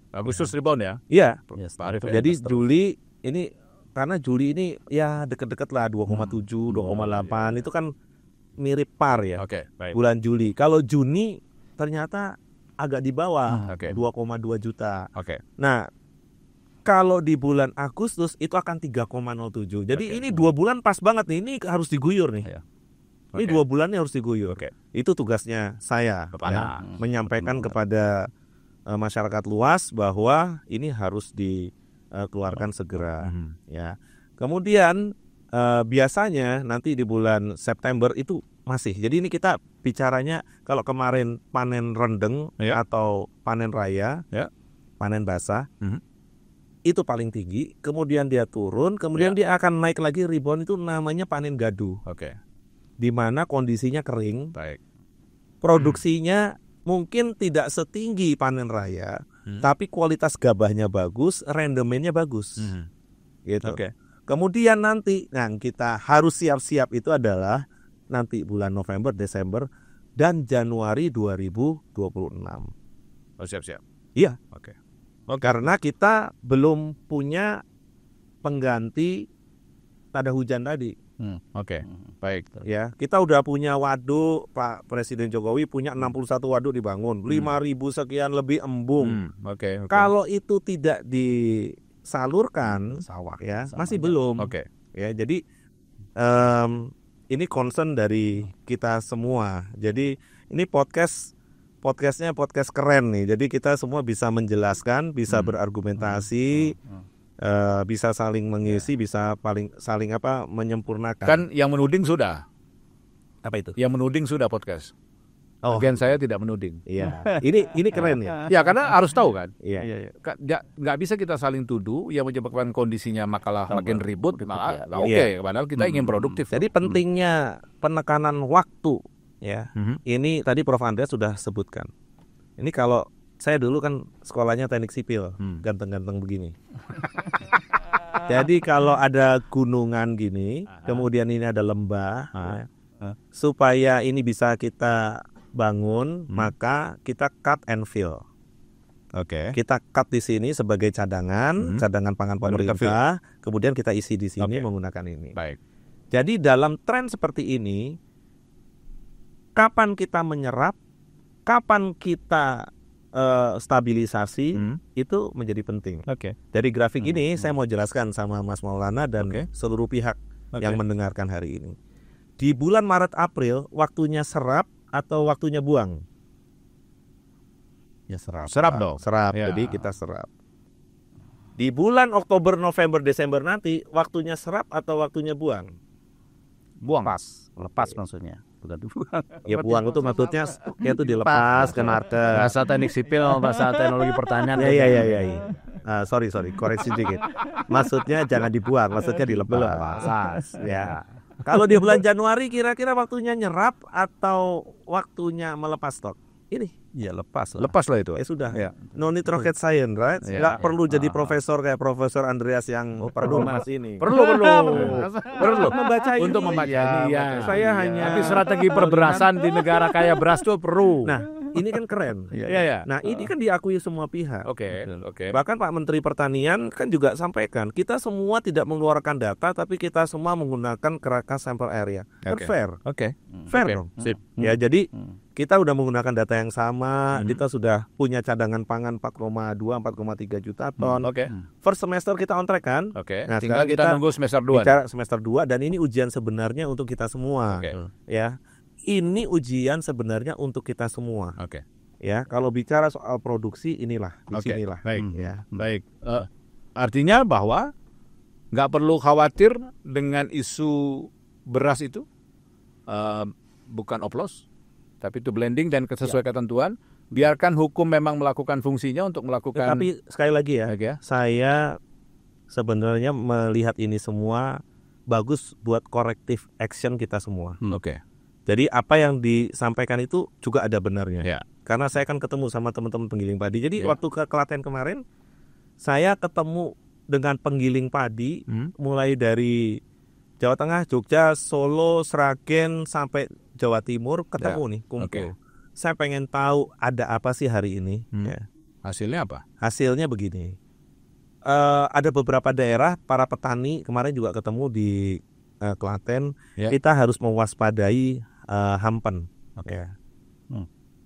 Agustus rebound ya. Iya. Yes, Pak Arif ya. Jadi Juli ini karena Juli ini ya deket-deket lah 2,7, 2,8 itu kan mirip par ya. Oke, baik. Bulan Juli. Kalau Juni ternyata agak di bawah, Oke. 2,2 juta. Oke. Nah, kalau di bulan Agustus itu akan 3,07. Jadi Oke. ini 2 bulan pas banget nih. Ini harus diguyur nih. Iya. Ini Oke. 2 bulan ini harus diguyur. Oke. Itu tugasnya saya Bapak ya, Ana. menyampaikan kepada masyarakat luas bahwa ini harus dikeluarkan segera. Ya. Kemudian biasanya nanti di bulan September itu masih. Jadi ini kita bicaranya kalau kemarin panen rendeng Ya. atau panen raya, Ya. panen basah, itu paling tinggi. Kemudian dia turun, kemudian dia akan naik lagi rebound itu namanya panen gaduh, Oke. di mana kondisinya kering, Baik. produksinya mungkin tidak setinggi panen raya, tapi kualitas gabahnya bagus, rendemennya bagus. Gitu. Oke. Kemudian nanti yang kita harus siap-siap itu adalah nanti bulan November, Desember dan Januari 2026. Oh, siap-siap. Iya, Oke. karena kita belum punya pengganti tada hujan tadi. Oke. Baik. Ya, kita udah punya waduk, Pak Presiden Jokowi punya 61 waduk dibangun, 5.000 sekian lebih embung. Oke. Kalau itu tidak disalurkan sawah ya, masih belum. Oke. Ya, jadi ini concern dari kita semua. Jadi ini podcastnya podcast keren nih. Jadi kita semua bisa menjelaskan, bisa berargumentasi, bisa saling mengisi, bisa saling menyempurnakan. Kan yang menuding sudah. Apa itu? Yang menuding sudah podcast. Oh. Bagian saya tidak menuding. Iya. Ini keren ya. Ya, karena harus tahu kan. Iya. Nggak bisa kita saling tuduh yang menyebabkan kondisinya makalah makin ribut. Malah ya. oke, padahal kita ingin produktif. Jadi pentingnya penekanan waktu ya. Ini tadi Prof Andreas sudah sebutkan. Ini kalau saya dulu kan sekolahnya teknik sipil, ganteng-ganteng begini. Jadi kalau ada gunungan gini, kemudian ini ada lembah, ya, supaya ini bisa kita bangun, maka kita cut and fill. Oke. Kita cut di sini sebagai cadangan pangan Baru kita pemerintah, kemudian kita isi di sini Oke. menggunakan ini. Baik. Jadi dalam tren seperti ini, kapan kita menyerap, kapan kita stabilisasi, itu menjadi penting. Oke. Dari grafik ini saya mau jelaskan sama Mas Maulana dan Oke. seluruh pihak Oke. yang mendengarkan hari ini. Di bulan Maret April waktunya serap atau waktunya buang? Ya serap. Serap dong. Serap. Ya. Jadi kita serap. Di bulan Oktober, November, Desember nanti waktunya serap atau waktunya buang? Buang. Lepas maksudnya, bukan dibuang. Ya buang itu maksudnya stoknya itu dilepas ke market. Bahasa teknik sipil, bahasa teknologi pertanian. Ya. Sorry, koreksi sedikit. Maksudnya jangan dibuang, maksudnya dilepas. Ya. Kalau di bulan Januari kira-kira waktunya nyerap atau waktunya melepas stok? Ini. Ya lepas lah. Lepas lah itu. Sudah. Ya. No need rocket science, right? Ya. Nggak perlu jadi profesor kayak Profesor Andreas yang perlu, Mas ini. Perlu. Membaca ini. Untuk membaca ini. Ya. Saya hanya. Tapi strategi perberasan di negara kaya beras itu perlu. Nah, ini kan keren. Iya. Nah, ini kan diakui semua pihak. Oke. Bahkan Pak Menteri Pertanian kan juga sampaikan, kita semua tidak mengeluarkan data, tapi kita semua menggunakan kerangka sampel area. Kan Oke. fair. Oke. Fair Oke. dong. Sip. Ya, jadi kita udah menggunakan data yang sama, kita sudah punya cadangan pangan 4,2, 4,3 juta ton. Oke. First semester kita on track kan? Oke. Nah, Tinggal sekarang kita nunggu semester 2. Bicara semester 2 dan ini ujian sebenarnya untuk kita semua. Oke. Ya. Ini ujian sebenarnya untuk kita semua. Oke. Ya, kalau bicara soal produksi inilah, di Oke. sinilah. Baik. Ya. Baik. Artinya bahwa nggak perlu khawatir dengan isu beras itu, bukan oplos, tapi itu blending dan sesuai ketentuan. Biarkan hukum memang melakukan fungsinya untuk melakukan. Tapi sekali lagi ya, Oke. saya sebenarnya melihat ini semua bagus buat corrective action kita semua. Oke. Jadi apa yang disampaikan itu juga ada benarnya. Ya. Karena saya kan ketemu sama teman-teman penggiling padi. Jadi Ya. waktu ke Klaten kemarin, saya ketemu dengan penggiling padi mulai dari Jawa Tengah, Jogja, Solo, Sragen sampai Jawa Timur ketemu nih kumpul. Saya pengen tahu ada apa sih hari ini. Ya. Hasilnya apa? Hasilnya begini. Ada beberapa daerah para petani kemarin juga ketemu di Klaten. Ya. Kita harus mewaspadai hampen. Ya.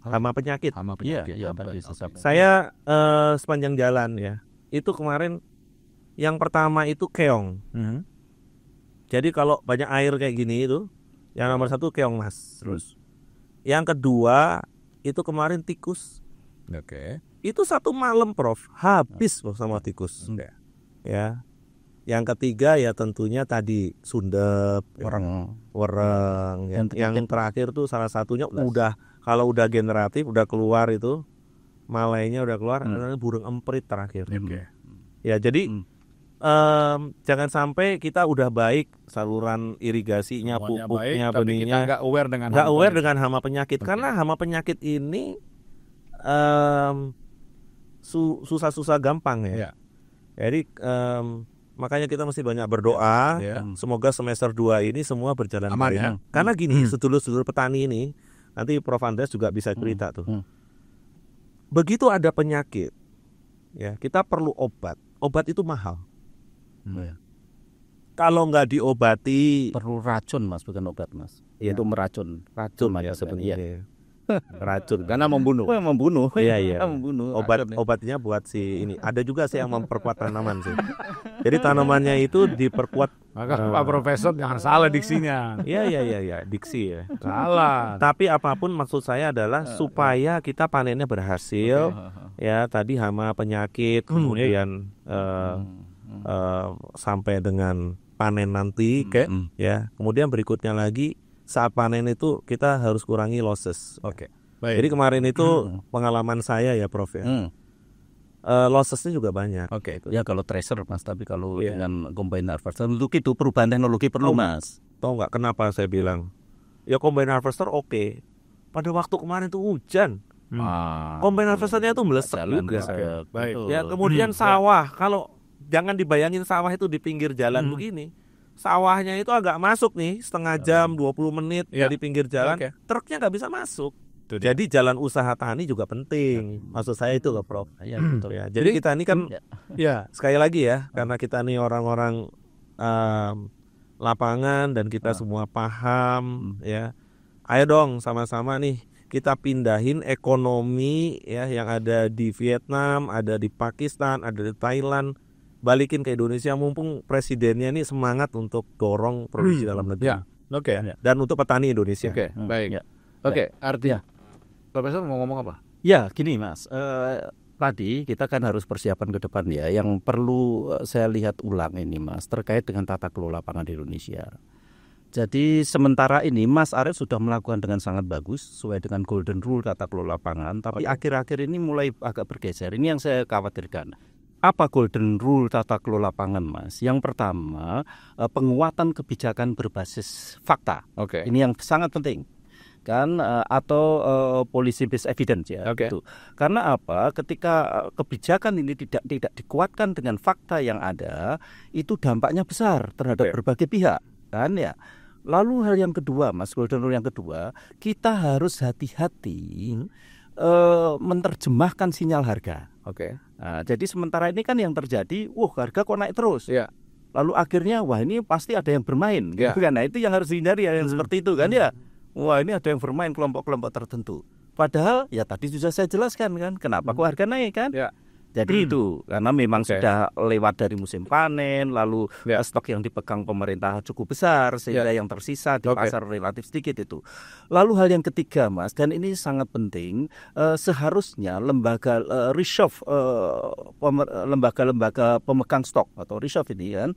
Hama penyakit. Hama Iya, penyakit. ya, tadi saya Saya sepanjang jalan ya, itu kemarin yang pertama itu keong. Jadi kalau banyak air kayak gini itu, yang nomor 1 keong mas. Terus yang kedua itu kemarin tikus. Oke. Itu satu malam Prof, habis sama tikus. Ya. Yang ketiga ya tentunya tadi sundep, orang wereng. Yang terakhir tuh salah satunya kalau udah generatif, udah keluar itu malainya udah keluar, burung emprit terakhir. Ya jadi jangan sampai kita udah baik saluran irigasinya, Semuanya pupuknya, baik, tapi kita benihnya nggak aware dengan dengan hama penyakit. Karena hama penyakit ini susah-susah gampang ya. Jadi makanya kita mesti banyak berdoa. Semoga semester 2 ini semua berjalan aman baik. ya. Karena gini, sedulur-sedulur petani ini, nanti Prof Andreas juga bisa cerita tuh. Begitu ada penyakit, ya kita perlu obat. Obat itu mahal. Kalau nggak diobati, perlu racun mas, bukan obat mas. Iya. Itu meracun, racun ya sebenarnya. Iya. Racun. Karena membunuh. Membunuh. Iya. Membunuh. Obatnya buat si ini. Ada juga sih yang memperkuat tanaman sih. Jadi tanamannya itu diperkuat. Maka Pak Profesor jangan salah diksinya. Iya, diksi ya. Salah. Tapi apapun maksud saya adalah supaya kita panennya berhasil. Ya, tadi hama penyakit, kemudian sampai dengan panen nanti, ya. Kemudian berikutnya lagi saat panen itu kita harus kurangi losses. Oke. Baik. Jadi kemarin itu pengalaman saya ya Prof ya. Lossesnya juga banyak. Oke. Ya kalau tracer mas, tapi kalau dengan combine harvester untuk itu perubahan teknologi perlu mas. Tahu nggak kenapa saya bilang? Ya combine harvester oke. Pada waktu kemarin itu hujan. Combine harvesternya itu melesat juga. Baik. Ya kemudian sawah, kalau jangan dibayangin sawah itu di pinggir jalan begini. sawahnya itu agak masuk nih setengah jam 20 menit dari pinggir jalan, truknya nggak bisa masuk. Jadi jalan usaha tani juga penting. Maksud saya itu loh, Prof. Ya, betul. Ya, jadi kita ini kan sekali lagi ya, karena kita nih orang-orang lapangan dan kita semua paham ya. Ayo dong sama-sama nih kita pindahin ekonomi ya yang ada di Vietnam, ada di Pakistan, ada di Thailand, balikin ke Indonesia mumpung presidennya ini semangat untuk dorong produksi dalam negeri. Dan untuk petani Indonesia. Baik. Artinya Profesor mau ngomong apa? Ya, gini Mas. Tadi kita kan harus persiapan ke depan ya. Yang perlu saya lihat ulang ini Mas terkait dengan tata kelola pangan di Indonesia. Jadi sementara ini Mas Arief sudah melakukan dengan sangat bagus sesuai dengan golden rule tata kelola pangan. Tapi akhir-akhir ini mulai agak bergeser. Ini yang saya khawatirkan. Apa golden rule tata kelola pangan Mas? Yang pertama penguatan kebijakan berbasis fakta. Ini yang sangat penting. Kan atau policy based evidence ya. Gitu. Karena apa? Ketika kebijakan ini tidak dikuatkan dengan fakta yang ada, itu dampaknya besar terhadap berbagai pihak. Kan ya. Lalu hal yang kedua, Mas, golden rule yang kedua, kita harus hati-hati menerjemahkan sinyal harga. Nah, jadi sementara ini kan yang terjadi, harga kok naik terus. Lalu akhirnya, ini pasti ada yang bermain. Gitu kan? Nah, itu yang harus dihindari yang seperti itu kan ya. Ini ada yang bermain kelompok-kelompok tertentu. Padahal ya tadi sudah saya jelaskan kan, kenapa kok harga naik kan? Jadi itu karena memang sudah lewat dari musim panen, lalu stok yang dipegang pemerintah cukup besar sehingga yang tersisa di pasar relatif sedikit itu. Lalu hal yang ketiga Mas, dan ini sangat penting, seharusnya lembaga lembaga pemegang stok atau reshoff ini kan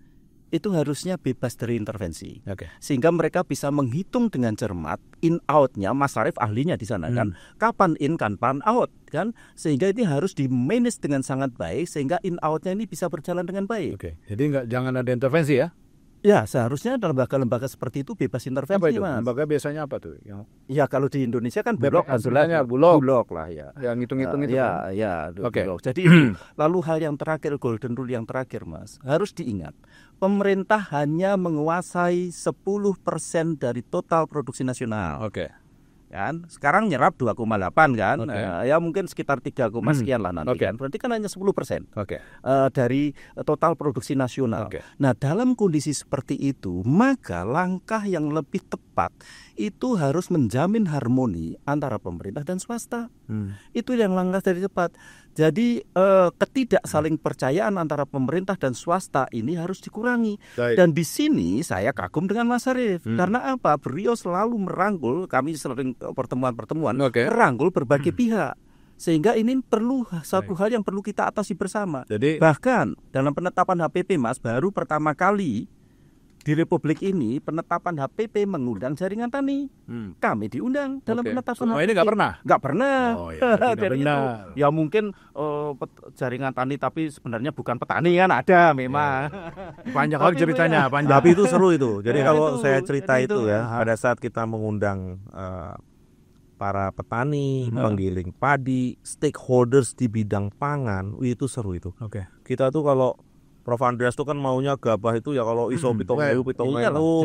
itu harusnya bebas dari intervensi, sehingga mereka bisa menghitung dengan cermat in out-nya. Mas Arief ahlinya di sana kan, kapan in kapan out kan, sehingga ini harus di manage dengan sangat baik sehingga in out-nya ini bisa berjalan dengan baik. Jadi jangan ada intervensi ya? Ya seharusnya lembaga-lembaga seperti itu bebas intervensi. Apa itu? Mas. Lembaga biasanya apa tuh? Ya kalau di Indonesia kan bulog, bulog lah ya. Yang ngitung-ngitung itu. Bulog. Jadi itu. Lalu hal yang terakhir, golden rule yang terakhir Mas, harus diingat. Pemerintah hanya menguasai 10% dari total produksi nasional. Kan sekarang nyerap 2,8 kan, ya mungkin sekitar 3, sekian lah nanti kan, berarti kan hanya 10% dari total produksi nasional. Nah dalam kondisi seperti itu maka langkah yang lebih tepat itu harus menjamin harmoni antara pemerintah dan swasta. Itu yang langkah dari tepat. Jadi ketidak saling percayaan antara pemerintah dan swasta ini harus dikurangi. Dan di sini saya kagum dengan Mas Arief. Karena apa? Beliau selalu merangkul, kami sering pertemuan-pertemuan, merangkul berbagai pihak. Sehingga ini perlu satu hal yang perlu kita atasi bersama. Bahkan dalam penetapan HPP Mas, baru pertama kali di Republik ini penetapan HPP mengundang jaringan tani. Kami diundang dalam penetapan HPP. Ini nggak pernah? Nggak pernah. Dari itu, ya mungkin jaringan tani tapi sebenarnya bukan petani kan ada memang. Panjang kali ceritanya. Tapi itu seru itu. Jadi kalau saya cerita itu ya, pada saat kita mengundang para petani, penggiling padi, stakeholders di bidang pangan, itu seru itu. Kita tuh kalau Prof. Andreas tuh kan maunya gabah itu ya kalau iso pitung ewu,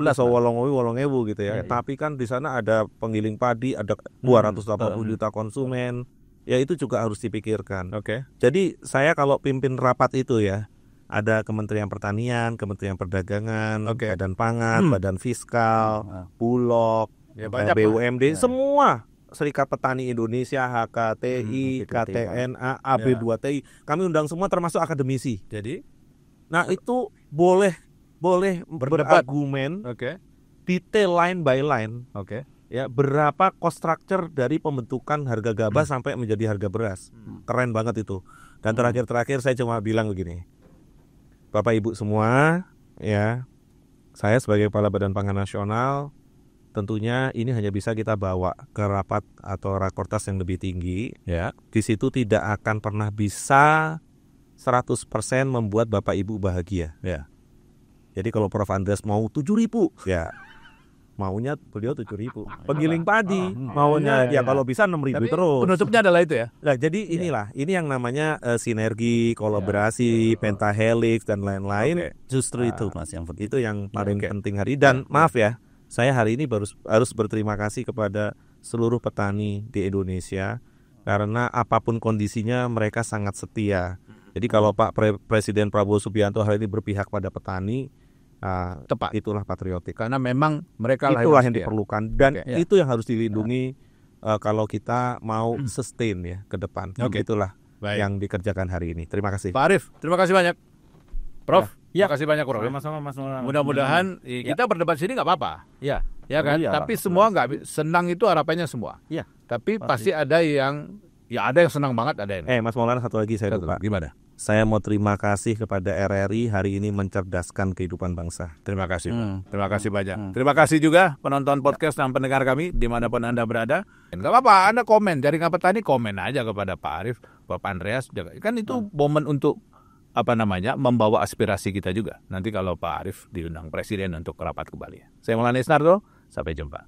iso wolong ewu gitu ya. Tapi kan di sana ada penggiling padi, ada 280 juta konsumen. Ya itu juga harus dipikirkan. Jadi saya kalau pimpin rapat itu ya, ada Kementerian Pertanian, Kementerian Perdagangan, Badan Pangan, Badan Fiskal, Bulog, BUMD, semua Serikat Petani Indonesia, HKTI, KTNA, AB2TI, kami undang semua termasuk akademisi. Nah itu boleh berargumen detail line by line. Ya, berapa cost structure dari pembentukan harga gabah sampai menjadi harga beras. Keren banget itu. Dan terakhir saya cuma bilang begini. Bapak Ibu semua, ya. Saya sebagai Kepala Badan Pangan Nasional, tentunya ini hanya bisa kita bawa ke rapat atau rakortas yang lebih tinggi. Di situ tidak akan pernah bisa 100% membuat Bapak Ibu bahagia. Jadi kalau Prof. Andreas mau 7.000, ya maunya beliau 7.000. Penggiling padi maunya ya kalau bisa 6.000 terus. Penutupnya adalah itu ya. Nah, jadi inilah ini yang namanya sinergi, kolaborasi, pentahelix dan lain-lain. Justru itu Mas yang penting. Itu yang paling penting hari ini. Dan maaf ya, saya hari ini harus berterima kasih kepada seluruh petani di Indonesia karena apapun kondisinya mereka sangat setia. Jadi kalau Pak Presiden Prabowo Subianto hari ini berpihak pada petani, tepat. Itulah patriotik. Karena memang mereka itulah yang diperlukan dan itu yang harus dilindungi kalau kita mau sustain ya ke depan. Itulah yang dikerjakan hari ini. Terima kasih. Pak Arief, terima kasih banyak. Prof, Ya. terima kasih banyak Prof. Sama-sama Mas Maulana. Mudah-mudahan kita berdebat sini nggak apa-apa. Ya. Ya kan? Tapi semua nggak senang itu harapannya semua. Iya. Tapi pasti ada yang ada yang senang banget, ada yang. Mas Maulana, satu lagi saya lupa. Gimana? Saya mau terima kasih kepada RRI hari ini mencerdaskan kehidupan bangsa. Terima kasih. Terima kasih banyak. Terima kasih juga penonton podcast dan pendengar kami dimanapun Anda berada. Enggak apa-apa, Anda komen. Jaringan Petani komen aja kepada Pak Arief, Bapak Andreas. Kan itu momen untuk membawa aspirasi kita juga. Nanti kalau Pak Arief diundang Presiden untuk rapat kembali. Saya Maulana Isnarto, sampai jumpa.